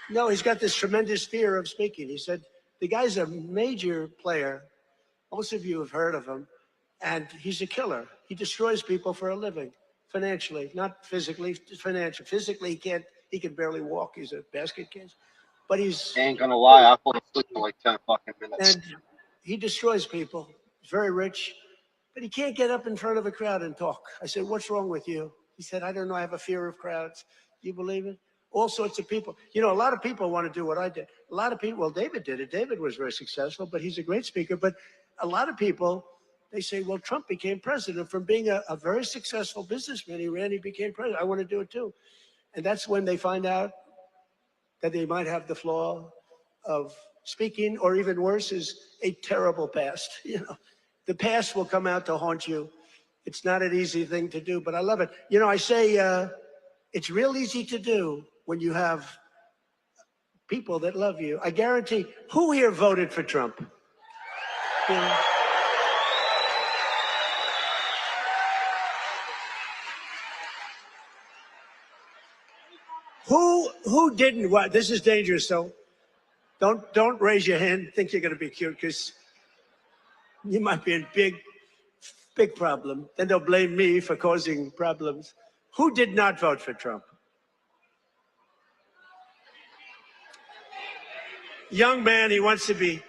Speaker 13: No, he's got this tremendous fear of speaking. He said, the guy's a major player. Most of you have heard of him. And he's a killer. He destroys people for a living, financially, not physically, financially. Physically, he can barely walk. He's a basket case. But he's...
Speaker 9: Ain't gonna lie, I fall asleep in like 10 fucking minutes.
Speaker 13: And he destroys people. He's very rich, but he can't get up in front of a crowd and talk. I said, what's wrong with you? He said, I don't know, I have a fear of crowds. Do you believe it? All sorts of people. A lot of people want to do what I did. A lot of people, well, David did it. David was very successful, but he's a great speaker. But a lot of people, they say, well, Trump became president from being a very successful businessman. He became president. I want to do it too. And that's when they find out that they might have the flaw of speaking, or even worse, is a terrible past. The past will come out to haunt you. It's not an easy thing to do, but I love it. I say it's real easy to do when you have people that love you. I guarantee, who here voted for Trump? Who didn't? What? This is dangerous. So don't raise your hand. Think you're going to be cute, because you might be in big problem. Then they'll blame me for causing problems. Who did not vote for Trump? Young man, he wants to be.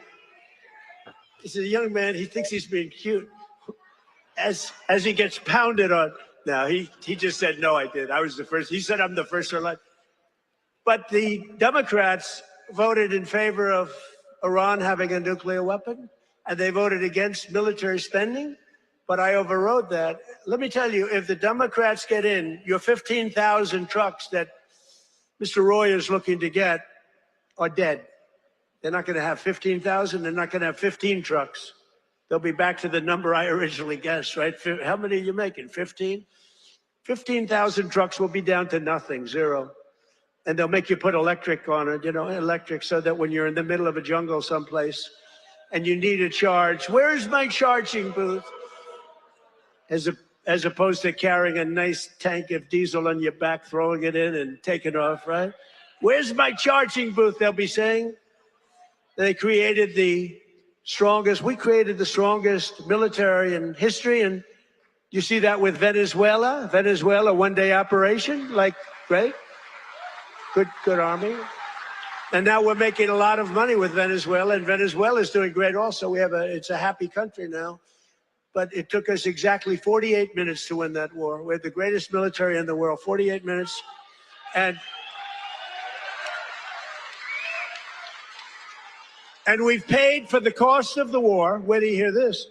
Speaker 13: He's a young man. He thinks he's being cute. As he gets pounded on. No, he just said, no, I did. I was the first. He said, I'm the first to elect. But the Democrats voted in favor of Iran having a nuclear weapon, and they voted against military spending. But I overrode that. Let me tell you, if the Democrats get in, your 15,000 trucks that Mr. Roy is looking to get are dead. They're not going to have 15,000. They're not going to have 15 trucks. They'll be back to the number I originally guessed, right? How many are you making? 15? 15,000 trucks will be down to nothing, zero. And they'll make you put electric on it, electric, so that when you're in the middle of a jungle someplace and you need a charge, where's my charging booth? As opposed to carrying a nice tank of diesel on your back, throwing it in and taking off, right? Where's my charging booth, they'll be saying. They created we created the strongest military in history. And you see that with Venezuela, one-day operation, great. Good army. And now we're making a lot of money with Venezuela, and Venezuela is doing great also. It's a happy country now. But it took us exactly 48 minutes to win that war. We're the greatest military in the world, 48 minutes. And we've paid for the cost of the war. Where do you hear this?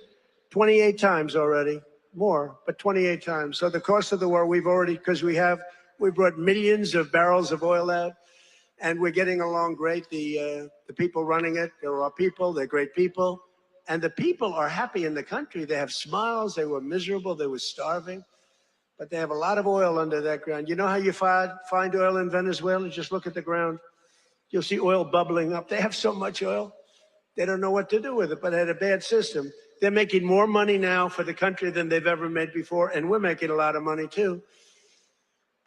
Speaker 13: 28 times already. More, but 28 times. So the cost of the war, we've already, because we brought millions of barrels of oil out, and we're getting along great. The people running it, they're our people, they're great people. And the people are happy in the country. They have smiles. They were miserable. They were starving. But they have a lot of oil under that ground. You know how you find oil in Venezuela? Just look at the ground. You'll see oil bubbling up. They have so much oil. They don't know what to do with it, but they had a bad system. They're making more money now for the country than they've ever made before, and we're making a lot of money too.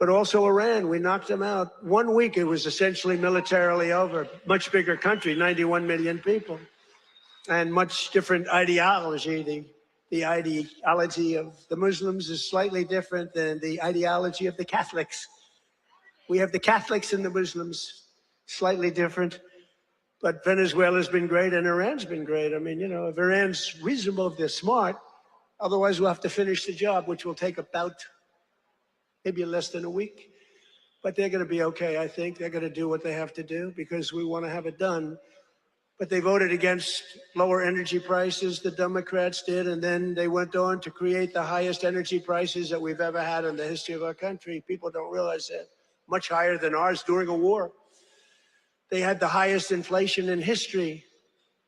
Speaker 13: But also Iran, we knocked them out. 1 week, it was essentially militarily over. Much bigger country, 91 million people, and much different ideology. The ideology of the Muslims is slightly different than the ideology of the Catholics. We have the Catholics and the Muslims, slightly different. But Venezuela's been great and Iran's been great. I mean, you know, if Iran's reasonable, if they're smart, otherwise we'll have to finish the job, which will take about maybe less than a week. But they're going to be okay, I think. They're going to do what they have to do because we want to have it done. But they voted against lower energy prices, the Democrats did, and then they went on to create the highest energy prices that we've ever had in the history of our country. People don't realize that. Much higher than ours during a war. They had the highest inflation in history.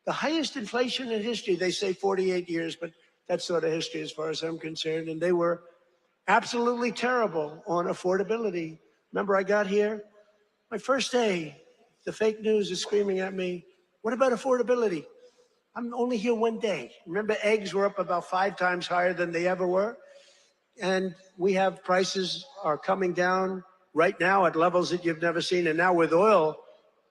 Speaker 13: The highest inflation in history, they say 48 years, but that's sort of history as far as I'm concerned. And they were absolutely terrible on affordability. Remember, I got here, my first day, the fake news is screaming at me, what about affordability? I'm only here 1 day. Remember, eggs were up about 5 times higher than they ever were. And we have prices are coming down right now at levels that you've never seen. And now with oil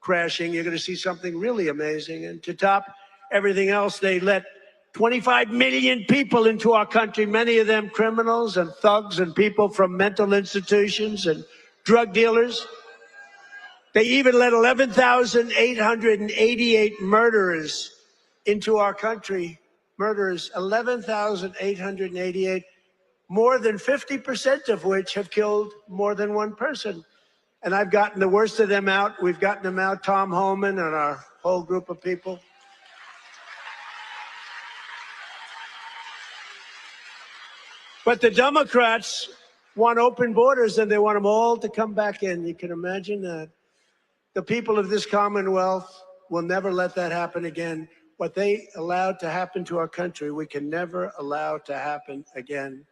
Speaker 13: crashing, you're going to see something really amazing. And to top everything else, they let 25 million people into our country, many of them criminals and thugs and people from mental institutions and drug dealers. They even let 11,888 murderers into our country. Murderers, 11,888, more than 50% of which have killed more than one person. And I've gotten the worst of them out. We've gotten them out, Tom Homan and our whole group of people. But the Democrats want open borders and they want them all to come back in. You can imagine that. The people of this Commonwealth will never let that happen again. What they allowed to happen to our country, we can never allow to happen again.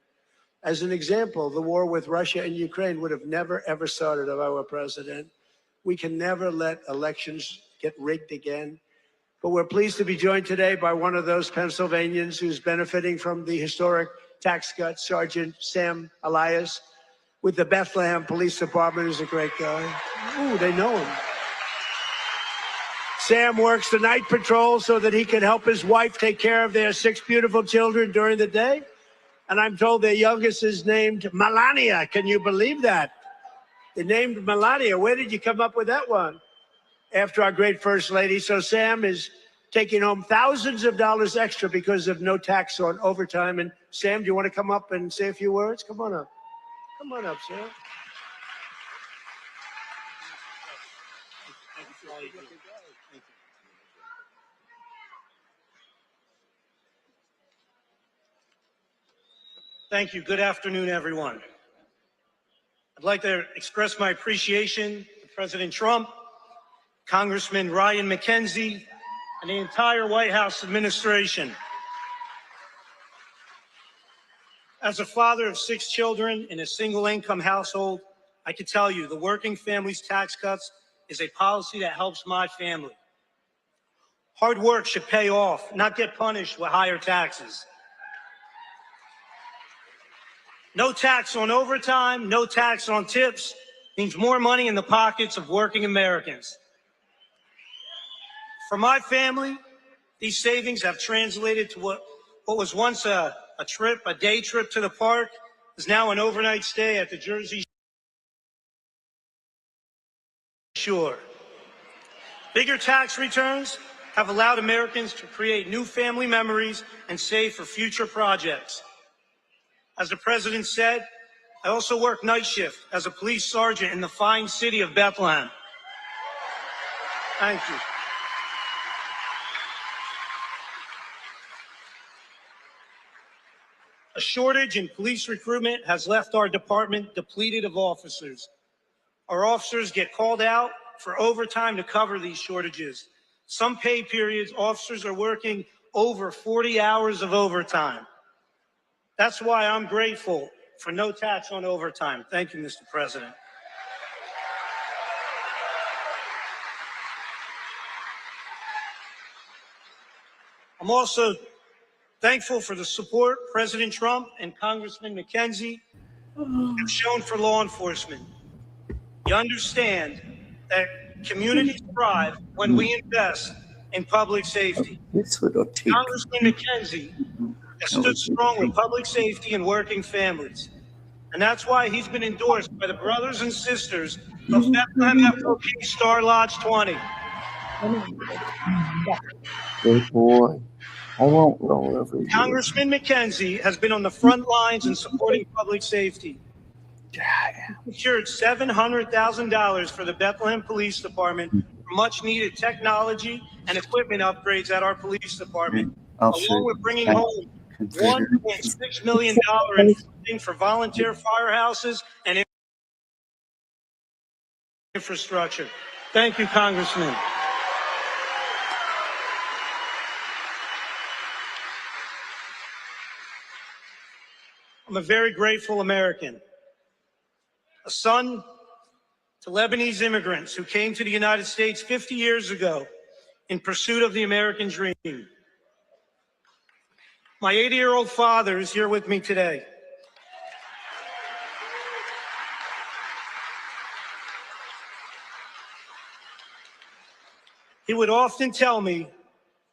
Speaker 13: As an example, the war with Russia and Ukraine would have never, ever started if I were president. We can never let elections get rigged again. But we're pleased to be joined today by one of those Pennsylvanians who's benefiting from the historic tax cut, Sergeant Sam Elias, with the Bethlehem Police Department. Is a great guy. Ooh, they know him. Sam works the night patrol so that he can help his wife take care of their 6 beautiful children during the day. And I'm told their youngest is named Melania. Can you believe that? They named Melania. Where did you come up with that one? After our great First Lady. So Sam is taking home thousands of dollars extra because of no tax on overtime. And Sam, do you want to come up and say a few words? Come on up. Come on up, Sam. Thank you for all you do.
Speaker 14: Thank you. Good afternoon, everyone. I'd like to express my appreciation to President Trump, Congressman Ryan McKenzie, and the entire White House administration. As a father of 6 children in a single-income household, I can tell you the Working Families Tax Cuts is a policy that helps my family. Hard work should pay off, not get punished with higher taxes. No tax on overtime, no tax on tips means more money in the pockets of working Americans. For my family, these savings have translated to what was once a day trip to the park, is now an overnight stay at the Jersey Shore. Bigger tax returns have allowed Americans to create new family memories and save for future projects. As the president said, I also work night shift as a police sergeant in the fine city of Bethlehem. Thank you. A shortage in police recruitment has left our department depleted of officers. Our officers get called out for overtime to cover these shortages. Some pay periods, officers are working over 40 hours of overtime. That's why I'm grateful for no tax on overtime. Thank you, Mr. President. I'm also Thankful for the support President Trump and Congressman McKenzie have shown for law enforcement. You understand that communities thrive when we invest in public safety.
Speaker 6: This would not take.
Speaker 14: Congressman McKenzie has stood strong with public safety and working families. And that's why he's been endorsed by the brothers and sisters of Bethlehem FOP Star Lodge 20.
Speaker 6: Good boy. I won't roll over you.
Speaker 14: Congressman McKenzie has been on the front lines in supporting public safety. He secured $700,000 for the Bethlehem Police Department for much needed technology and equipment upgrades at our police department, along with bringing home $1.6 million in funding for volunteer firehouses and infrastructure. Thank you, Congressman. I'm a very grateful American, a son to Lebanese immigrants who came to the United States 50 years ago in pursuit of the American dream. My 80-year-old father is here with me today. He would often tell me,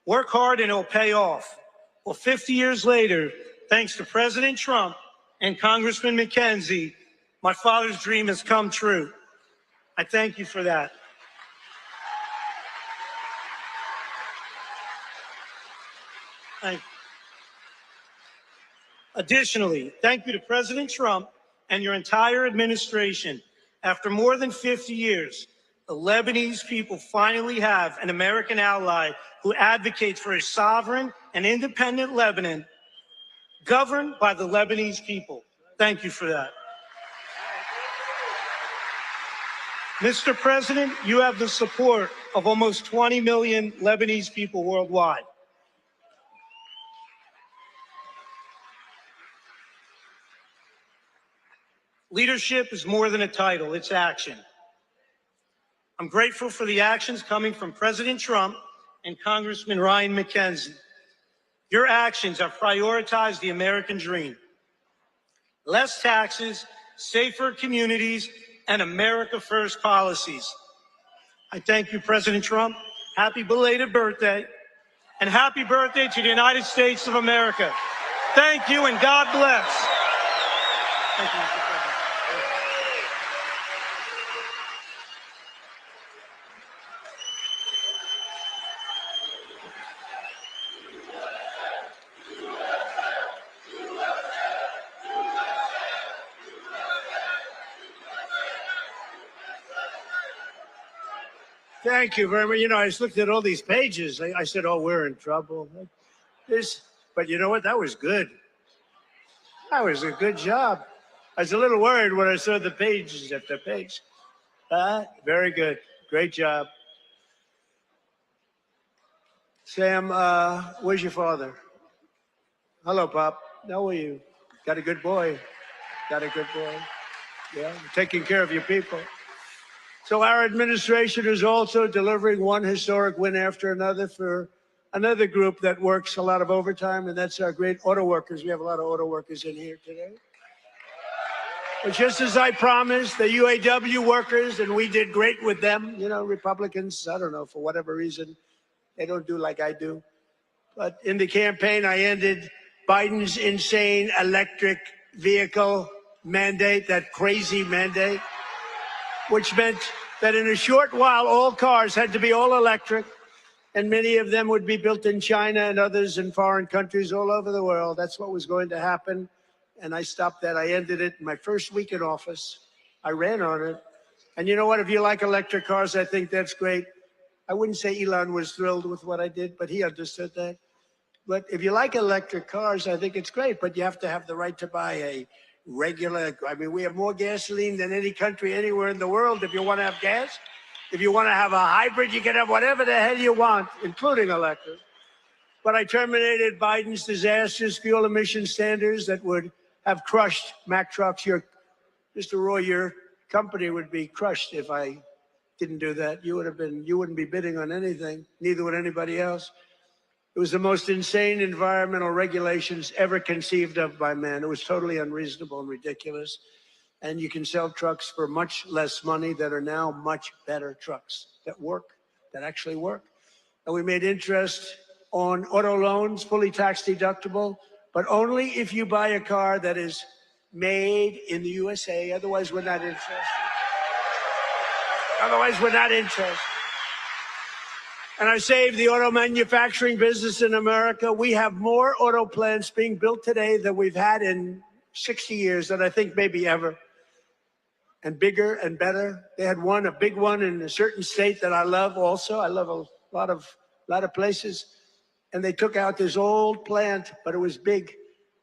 Speaker 14: work hard and it'll pay off. Well, 50 years later, thanks to President Trump and Congressman McKenzie, my father's dream has come true. I thank you for that. Thank you. Additionally, thank you to President Trump and your entire administration. After more than 50 years, the Lebanese people finally have an American ally who advocates for a sovereign and independent Lebanon governed by the Lebanese people. Thank you for that. Mr. President, you have the support of almost 20 million Lebanese people worldwide. Leadership is more than a title, it's action. I'm grateful for the actions coming from President Trump and Congressman Ryan McKenzie. Your actions have prioritized the American dream. Less taxes, safer communities, and America First policies. I thank you, President Trump. Happy belated birthday, and happy birthday to the United States of America. Thank you, and God bless. Thank you, Mr. President. Thank you very much. You know, I just looked at all these pages. I said, oh, we're in trouble. But you know what? That was good. That was a good job. I was a little worried when I saw the pages after page. Very good. Great job. Sam, where's your father? Hello, Pop. How are you? Got a good boy. Got a good boy. Yeah, taking care of your people. So our administration is also delivering one historic win after another for another group that works a lot of overtime, and that's our great auto workers. We have a lot of auto workers in here today. But just as I promised, the UAW workers, and we did great with them, you know, Republicans, I don't know, for whatever reason, they don't do like I do. But in the campaign, I ended Biden's insane electric vehicle mandate, that crazy mandate, which meant that in a short while, all cars had to be all electric, and many of them would be built in China and others in foreign countries all over the world. That's what was going to happen, and I stopped that. I ended it in my first week in office. I ran on it. And you know what? If you like electric cars, I think that's great. I wouldn't say Elon was thrilled with what I did, but he understood that. But if you like electric cars, I think it's great, but you have to have the right to buy a regular, I mean, we have more gasoline than any country anywhere in the world. If you want to have gas, if you want to have a hybrid, you can have whatever the hell you want, including electric. But I terminated Biden's disastrous fuel emission standards that would have crushed Mack trucks. Mr. Roy, your company would be crushed if I didn't do that. You wouldn't be bidding on anything, neither would anybody else.
Speaker 13: It was the most insane environmental regulations ever conceived of by man. It was totally unreasonable and ridiculous. And you can sell trucks for much less money that are now much better trucks that work, that actually work. And we made interest on auto loans, fully tax deductible, but only if you buy a car that is made in the USA. Otherwise, we're not interested. Otherwise, we're not interested. And I saved the auto manufacturing business in America. We have more auto plants being built today than we've had in 60 years, that I think maybe ever. And bigger and better. They had a big one in a certain state that I love also. I love a lot of places. And they took out this old plant, but it was big.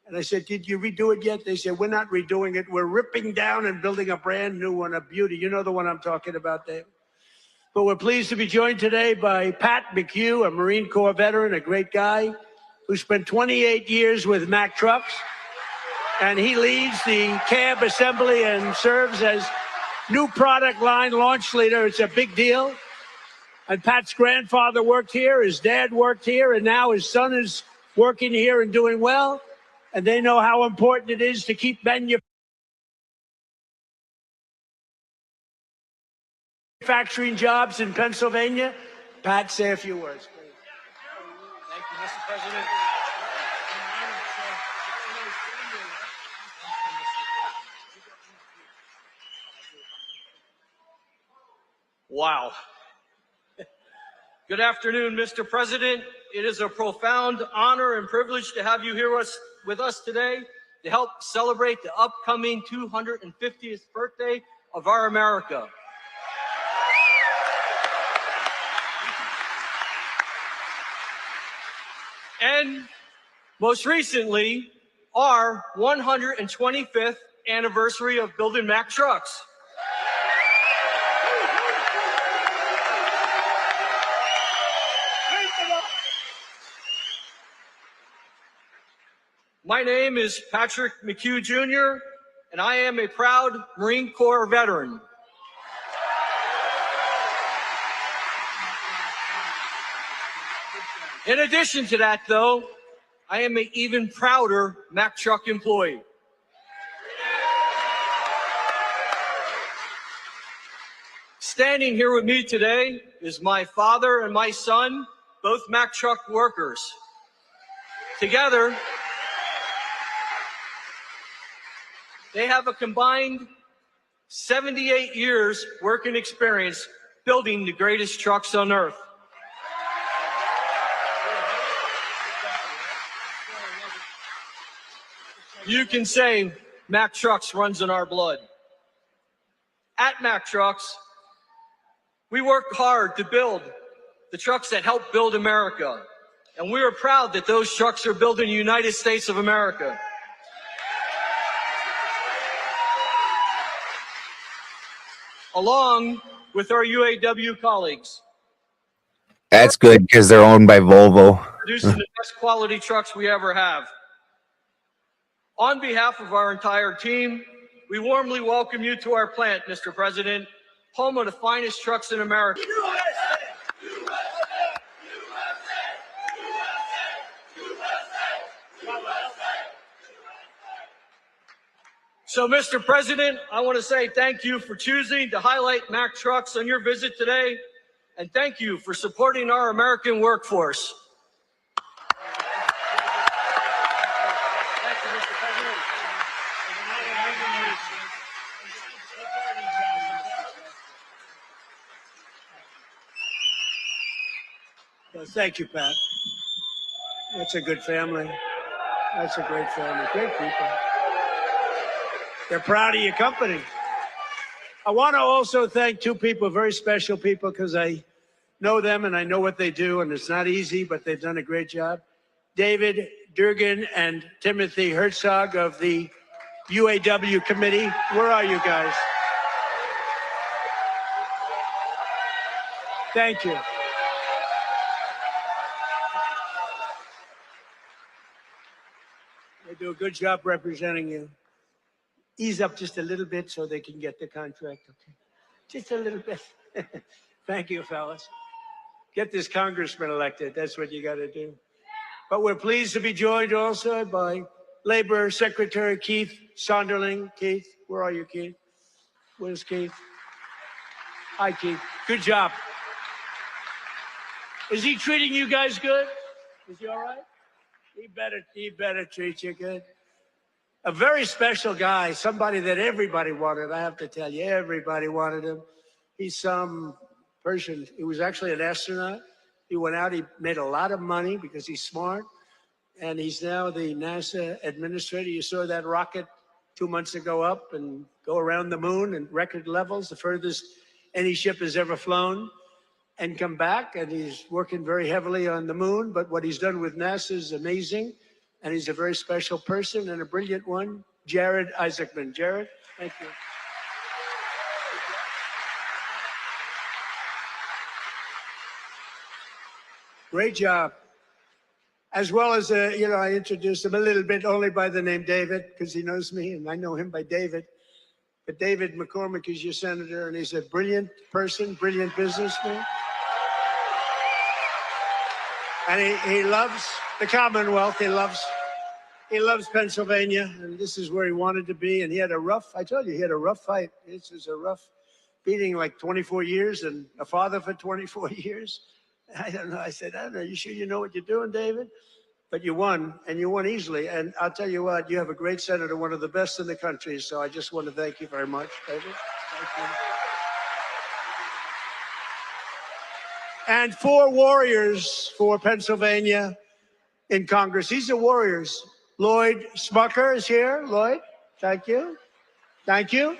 Speaker 13: And I said, did you redo it yet? They said, we're not redoing it. We're ripping down and building a brand new one, a beauty. You know the one I'm talking about, Dave. But we're pleased to be joined today by Pat McHugh, a Marine Corps veteran, a great guy who spent 28 years with Mack Trucks. And he leads the cab assembly and serves as new product line launch leader. It's a big deal. And Pat's grandfather worked here, his dad worked here, and now his son is working here and doing well. And they know how important it is to keep manufacturing jobs in Pennsylvania. Pat, say a few words, please.
Speaker 14: Thank you, Mr. President. Wow. Good afternoon, Mr. President. It is a profound honor and privilege to have you here with us today to help celebrate the upcoming 250th birthday of our America. And most recently, our 125th anniversary of building Mack Trucks. My name is Patrick McHugh Jr., and I am a proud Marine Corps veteran. In addition to that, though, I am an even prouder Mack Truck employee. Standing here with me today is my father and my son, both Mack Truck workers. Together, they have a combined 78 years working experience building the greatest trucks on earth. You can say Mack Trucks runs in our blood. At Mack Trucks, we work hard to build the trucks that help build America. And we are proud that those trucks are built in the United States of America. Along with our UAW colleagues.
Speaker 1: That's good because they're owned by Volvo.
Speaker 14: Producing the best quality trucks we ever have. On behalf of our entire team, we warmly welcome you to our plant, Mr. President, home of the finest trucks in America. So, Mr. President, I want to say thank you for choosing to highlight Mack Trucks on your visit today, and thank you for supporting our American workforce.
Speaker 13: Well, thank you, Pat. That's a good family. That's a great family. Great people. They're proud of your company. I want to also thank two people, very special people, because I know them and I know what they do, and it's not easy, but they've done a great job. David Durgan and Timothy Herzog of the UAW committee. Where are you guys? Thank you. They do a good job representing you. Ease up just a little bit so they can get the contract, okay? Just a little bit. Thank you, fellas. Get this congressman elected. That's what you got to do. But we're pleased to be joined also by Labor Secretary Keith Sonderling. Keith, where are you, Keith? Where's Keith? Hi, Keith. Good job. Is he treating you guys good? Is he all right? He better treat you good. A very special guy, somebody that everybody wanted. I have to tell you, everybody wanted him. He's some person. He was actually an astronaut. He went out, he made a lot of money because he's smart. And he's now the NASA administrator. You saw that rocket 2 months ago up and go around the moon in record levels, the furthest any ship has ever flown, and come back. And he's working very heavily on the moon. But what he's done with NASA is amazing. And he's a very special person and a brilliant one, Jared Isaacman. Jared, thank you. Great job. As well as, I introduced him a little bit only by the name David, because he knows me and I know him by David. But David McCormick is your senator, and he's a brilliant person, brilliant businessman. And he loves the Commonwealth. He loves Pennsylvania, and this is where he wanted to be. And he had a rough fight. This is a rough beating, like 24 years, and a father for 24 years. I don't know. I said, I don't know. You sure you know what you're doing, David? But you won, and you won easily. And I'll tell you what, you have a great senator, one of the best in the country. So I just want to thank you very much, David. Thank you. And 4 warriors for Pennsylvania in Congress. These are warriors. Lloyd Smucker is here. Lloyd, thank you. Thank you.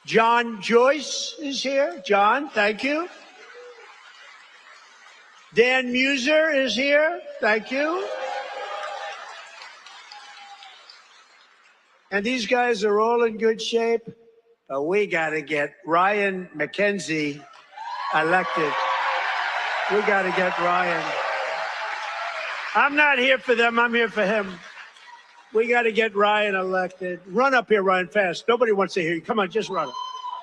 Speaker 13: John Joyce is here. John, thank you. Dan Muser is here. Thank you. And these guys are all in good shape. But we got to get Ryan McKenzie elected. We got to get Ryan. I'm not here for them. I'm here for him. We got to get Ryan elected. Run up here, Ryan, fast. Nobody wants to hear you. Come on, just run.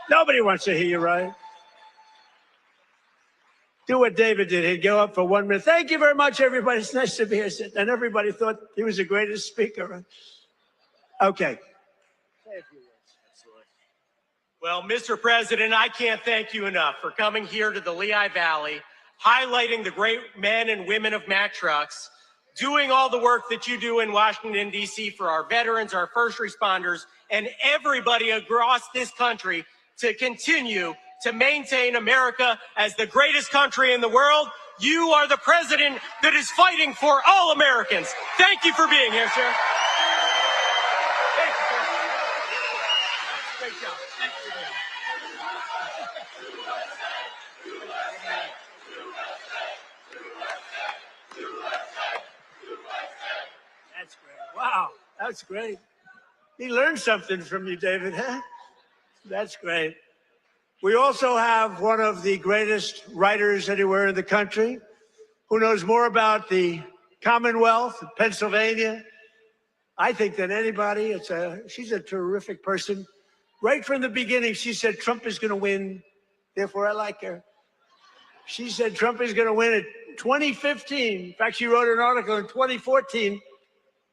Speaker 13: Nobody wants to hear you, Ryan. Do what David did. He'd go up for 1 minute. Thank you very much, everybody. It's nice to be here. And everybody thought he was the greatest speaker. Okay. Say a few words. Absolutely.
Speaker 15: Well, Mr. President, I can't thank you enough for coming here to the Lehigh Valley, highlighting the great men and women of Mack Trucks, doing all the work that you do in Washington, D.C. for our veterans, our first responders, and everybody across this country to continue to maintain America as the greatest country in the world. You are the president that is fighting for all Americans. Thank you for being here, sir. Thank you, sir. Great job. Thank you.
Speaker 13: That's great. Wow, that's great. He learned something from you, David, huh? That's great. We also have one of the greatest writers anywhere in the country who knows more about the Commonwealth, Pennsylvania, I think, than anybody. She's a terrific person. Right from the beginning, she said Trump is going to win, therefore I like her. She said Trump is going to win in 2015. In fact, she wrote an article in 2014.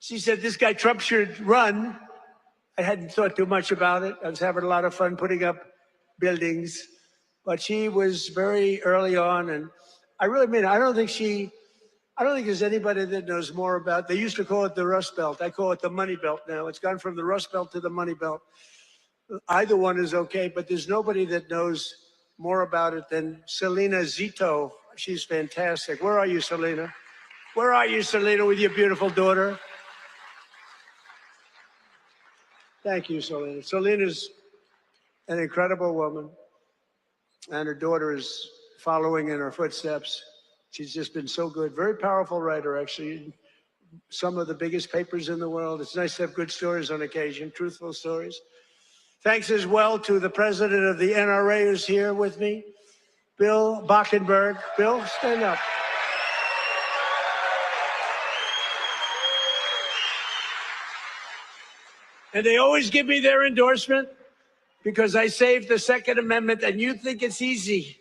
Speaker 13: She said this guy Trump should run. I hadn't thought too much about it. I was having a lot of fun putting up buildings, but she was very early on, and I really mean it. I don't think there's anybody that knows more about. They used to call it the Rust Belt. I call it the Money Belt now. It's gone from the Rust Belt to the Money Belt. Either one is okay, but there's nobody that knows more about it than Selena Zito. She's fantastic. Where are you, Selena? Where are you, Selena, with your beautiful daughter? Thank you, Selena. Selena's an incredible woman, and her daughter is following in her footsteps. She's just been so good. Very powerful writer, actually. Some of the biggest papers in the world. It's nice to have good stories on occasion, truthful stories. Thanks as well to the president of the NRA who's here with me, Bill Bockenberg. Bill, stand up. And they always give me their endorsement because I saved the Second Amendment, and you think it's easy.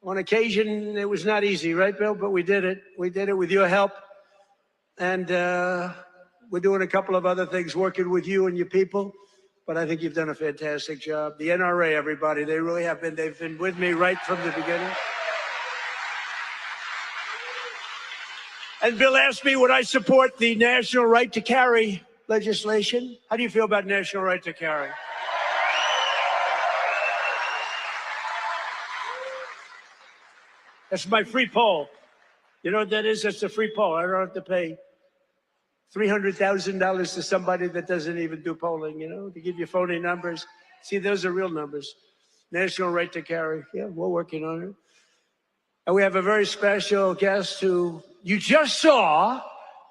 Speaker 13: On occasion, it was not easy, right, Bill? But we did it. We did it with your help. And we're doing a couple of other things, working with you and your people. But I think you've done a fantastic job. The NRA, everybody, they really have been. They've been with me right from the beginning. And Bill asked me, would I support the national right to carry legislation? How do you feel about national right to carry? That's my free poll. You know what that is? That's a free poll. I don't have to pay $300,000 to somebody that doesn't even do polling, you know, to give you phony numbers. See, those are real numbers. National right to carry. Yeah, we're working on it. And we have a very special guest who you just saw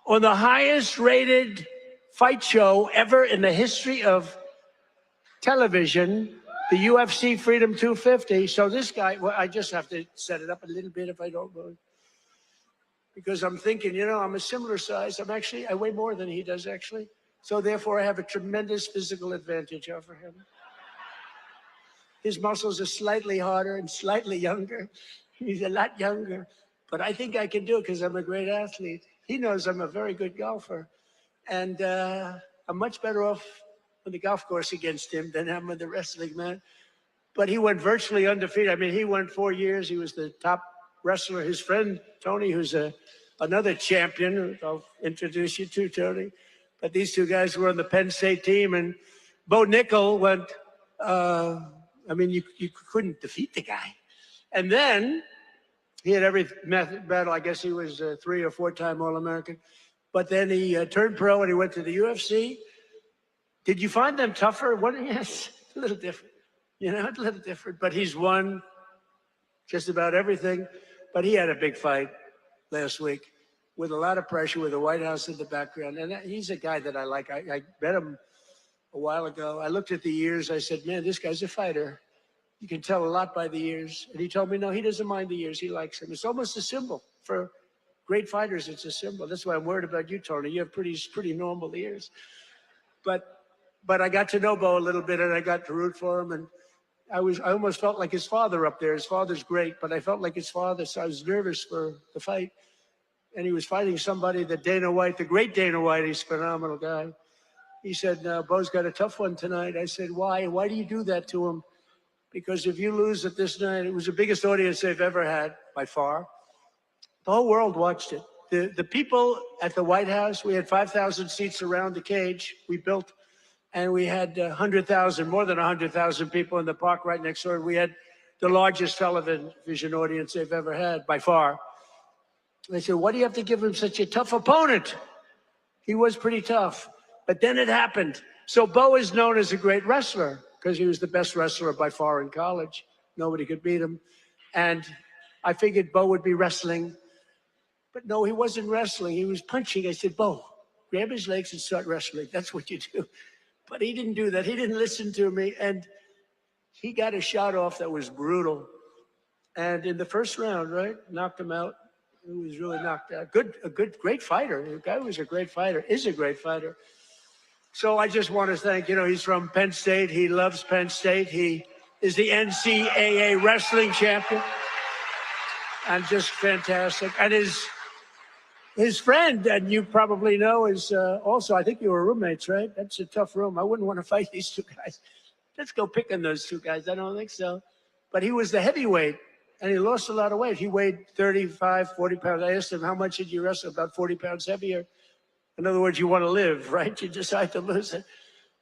Speaker 13: on the highest rated fight show ever in the history of television, the UFC Freedom 250. So this guy, well, I just have to set it up a little bit if I don't know. Because I'm thinking, you know, I'm a similar size. I weigh more than he does, actually. So therefore, I have a tremendous physical advantage over him. His muscles are slightly harder and slightly younger. He's a lot younger. But I think I can do it because I'm a great athlete. He knows I'm a very good golfer. And I'm much better off on the golf course against him than I'm on the wrestling mat. But he went virtually undefeated. I mean, he went 4 years. He was the top wrestler. His friend, Tony, who's another champion, I'll introduce you to, Tony. But these two guys were on the Penn State team. And Bo Nickel went, I mean, you couldn't defeat the guy. And then he had every battle. I guess he was a 3 or 4 time All-American. But then he turned pro and he went to the UFC. Did you find them tougher? Yes, a little different. You know, a little different. But he's won just about everything. But he had a big fight last week with a lot of pressure, with the White House in the background. And he's a guy that I like. I met him a while ago. I looked at the years. I said, man, this guy's a fighter. You can tell a lot by the years. And he told me, no, he doesn't mind the years. He likes them. It's almost a symbol. For great fighters, it's a symbol. That's why I'm worried about you, Tony. You have pretty normal ears. But I got to know Bo a little bit, and I got to root for him. And I almost felt like his father up there. His father's great, but I felt like his father, so I was nervous for the fight. And he was fighting somebody that Dana White, the great Dana White, he's a phenomenal guy. He said, no, Bo's got a tough one tonight. I said, why? Why do you do that to him? Because if you lose at this night, it was the biggest audience they've ever had by far. The whole world watched it. The people at the White House, we had 5,000 seats around the cage we built, and we had 100,000, more than 100,000 people in the park right next door. We had the largest television audience they've ever had by far. They said, why do you have to give him such a tough opponent? He was pretty tough, but then it happened. So Bo is known as a great wrestler because he was the best wrestler by far in college. Nobody could beat him. And I figured Bo would be wrestling, but no, he wasn't wrestling. He was punching. I said, Bo, grab his legs and start wrestling. That's what you do. But he didn't do that. He didn't listen to me. And he got a shot off that was brutal. And in the first round, right, knocked him out. He was really knocked out. Great fighter. The guy was a great fighter, is a great fighter. So I just want to thank, you know, he's from Penn State. He loves Penn State. He is the NCAA wrestling champion. And just fantastic. And his friend, and you probably know, is also, I think you were roommates, right? That's a tough room. I wouldn't want to fight these two guys. Let's go pick on those two guys. I don't think so. But he was the heavyweight, and he lost a lot of weight. He weighed 35, 40 pounds. I asked him, how much did you wrestle? About 40 pounds heavier. In other words, you want to live, right? You decide to lose it.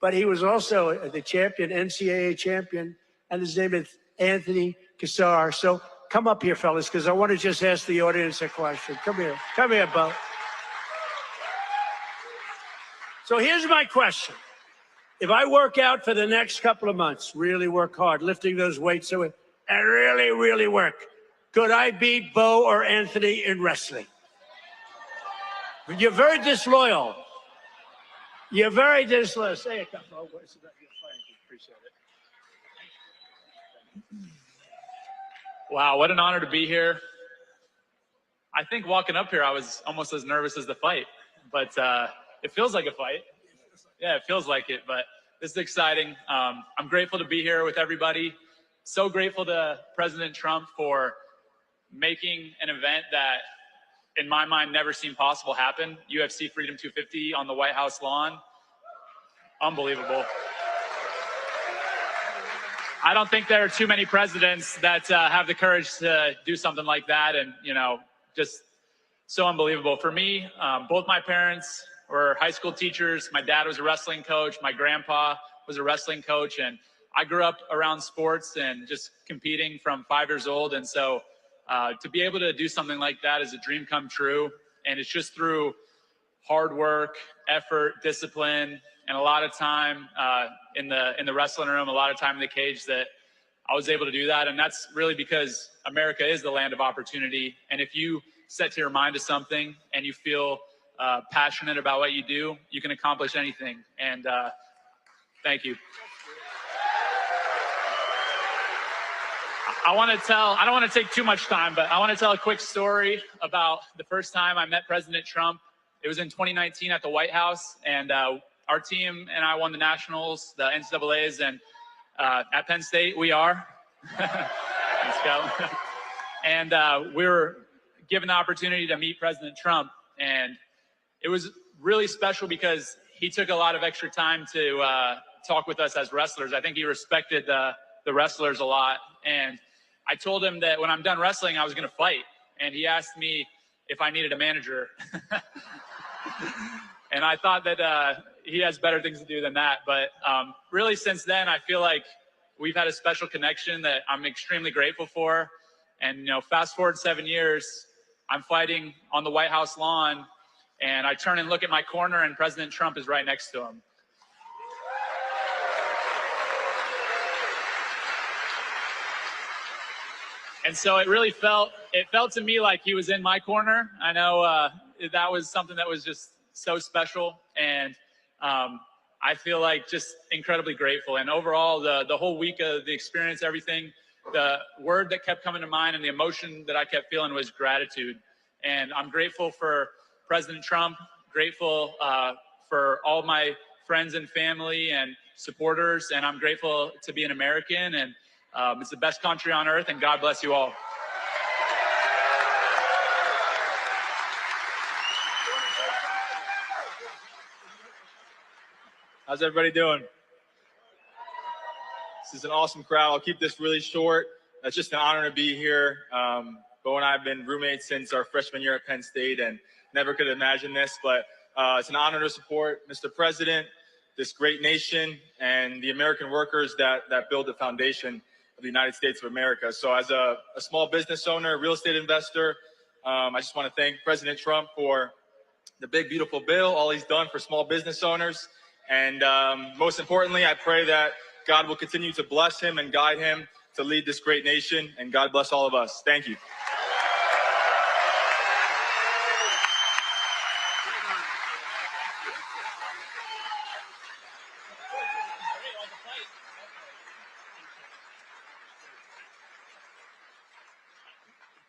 Speaker 13: But he was also the champion, NCAA champion, and his name is Anthony Cassar. So come up here, fellas, because I want to just ask the audience a question. Come here, Bo. So here's my question. If I work out for the next couple of months, really work hard, lifting those weights, and really, really work, could I beat Bo or Anthony in wrestling? You're very disloyal. You're very disloyal. Say a couple of words about your fight. Appreciate it.
Speaker 16: Wow, what an honor to be here. I think walking up here, I was almost as nervous as the fight, but it feels like a fight. Yeah, it feels like it, but this is exciting. I'm grateful to be here with everybody. So grateful to President Trump for making an event that, in my mind, never seemed possible happen. UFC Freedom 250 on the White House lawn. Unbelievable. I don't think there are too many presidents that have the courage to do something like that, and just so unbelievable. For me, both my parents were high school teachers. My dad was a wrestling coach. My grandpa was a wrestling coach, and I grew up around sports and just competing from 5 years old. And so to be able to do something like that is a dream come true. And it's just through hard work, effort, discipline, and a lot of time in the wrestling room, a lot of time in the cage that I was able to do that. And that's really because America is the land of opportunity. And if you set your mind to something and you feel passionate about what you do, you can accomplish anything. And thank you. I don't want to take too much time, but I want to tell a quick story about the first time I met President Trump. It was in 2019 at the White House, and our team and I won the Nationals, the NCAAs, and at Penn State, we are. Let's go. And we were given the opportunity to meet President Trump, and it was really special because he took a lot of extra time to talk with us as wrestlers. I think he respected the wrestlers a lot, and I told him that when I'm done wrestling, I was going to fight, and he asked me if I needed a manager. And I thought that he has better things to do than that. But really, since then, I feel like we've had a special connection that I'm extremely grateful for. And, fast forward 7 years, I'm fighting on the White House lawn, and I turn and look at my corner, and President Trump is right next to him. And so it felt to me like he was in my corner. I know that was something that was just so special. And I feel like just incredibly grateful. And overall, the whole week of the experience, everything, the word that kept coming to mind and the emotion that I kept feeling was gratitude. And I'm grateful for President Trump, grateful for all my friends and family and supporters. And I'm grateful to be an American. And it's the best country on earth, and God bless you all.
Speaker 17: How's everybody doing? This is an awesome crowd. I'll keep this really short. It's just an honor to be here. Bo and I have been roommates since our freshman year at Penn State and never could have imagined this, but it's an honor to support Mr. President, this great nation, and the American workers that build the foundation of the United States of America. So as a small business owner, real estate investor, I just want to thank President Trump for the big, beautiful bill, all he's done for small business owners. And most importantly, I pray that God will continue to bless him and guide him to lead this great nation. And God bless all of us. Thank you.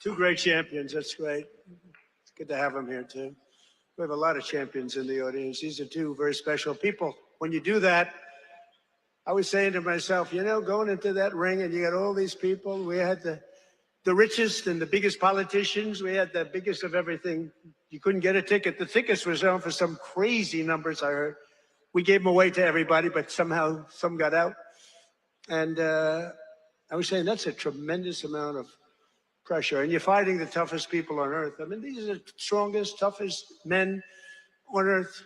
Speaker 13: Two great champions. That's great. It's good to have them here, too. We have a lot of champions in the audience. These are two very special people. When you do that, I was saying to myself, going into that ring and you got all these people, we had the richest and the biggest politicians. We had the biggest of everything. You couldn't get a ticket. The tickets were selling for some crazy numbers, I heard. We gave them away to everybody, but somehow some got out. And I was saying that's a tremendous amount of pressure. And you're fighting the toughest people on earth. I mean, these are the strongest, toughest men on earth.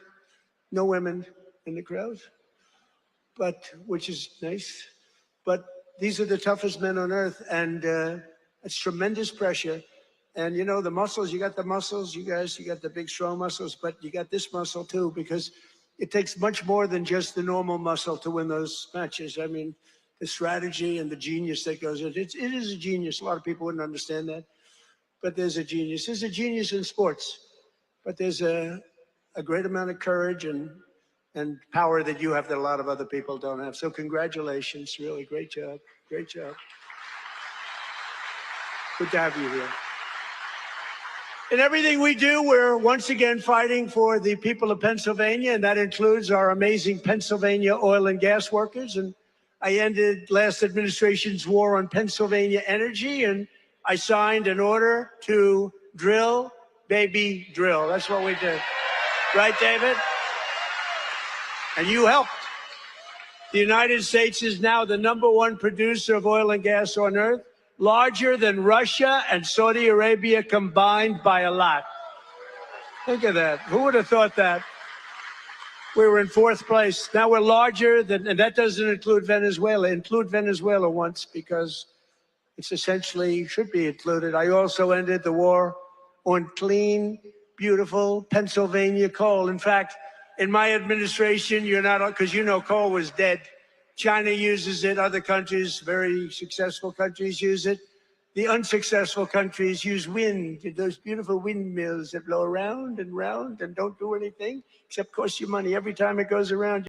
Speaker 13: No women in the crowd, which is nice. But these are the toughest men on earth, and it's tremendous pressure. And the muscles, you got the muscles, you guys, you got the big, strong muscles, but you got this muscle too, because it takes much more than just the normal muscle to win those matches. I mean, the strategy and the genius that goes in it. It is a genius. A lot of people wouldn't understand that, but there's a genius. There's a genius in sports, but there's a great amount of courage and power that you have that a lot of other people don't have. So congratulations, really great job. Great job. Good to have you here. In everything we do, we're once again fighting for the people of Pennsylvania, and that includes our amazing Pennsylvania oil and gas workers. And I ended last administration's war on Pennsylvania energy, and I signed an order to drill, baby, drill. That's what we did. Right, David? And you helped. The United States is now the #1 producer of oil and gas on earth, larger than Russia and Saudi Arabia combined by a lot. Think of that. Who would have thought that? We were in 4th place. Now we're larger than, and that doesn't include Venezuela. Include Venezuela once, because it's essentially should be included. I also ended the war on clean, beautiful Pennsylvania coal. In fact, in my administration, you're not, because you know coal was dead. China uses it. Other countries, very successful countries, use it. The unsuccessful countries use wind, those beautiful windmills that blow around and round and don't do anything except cost you money every time it goes around.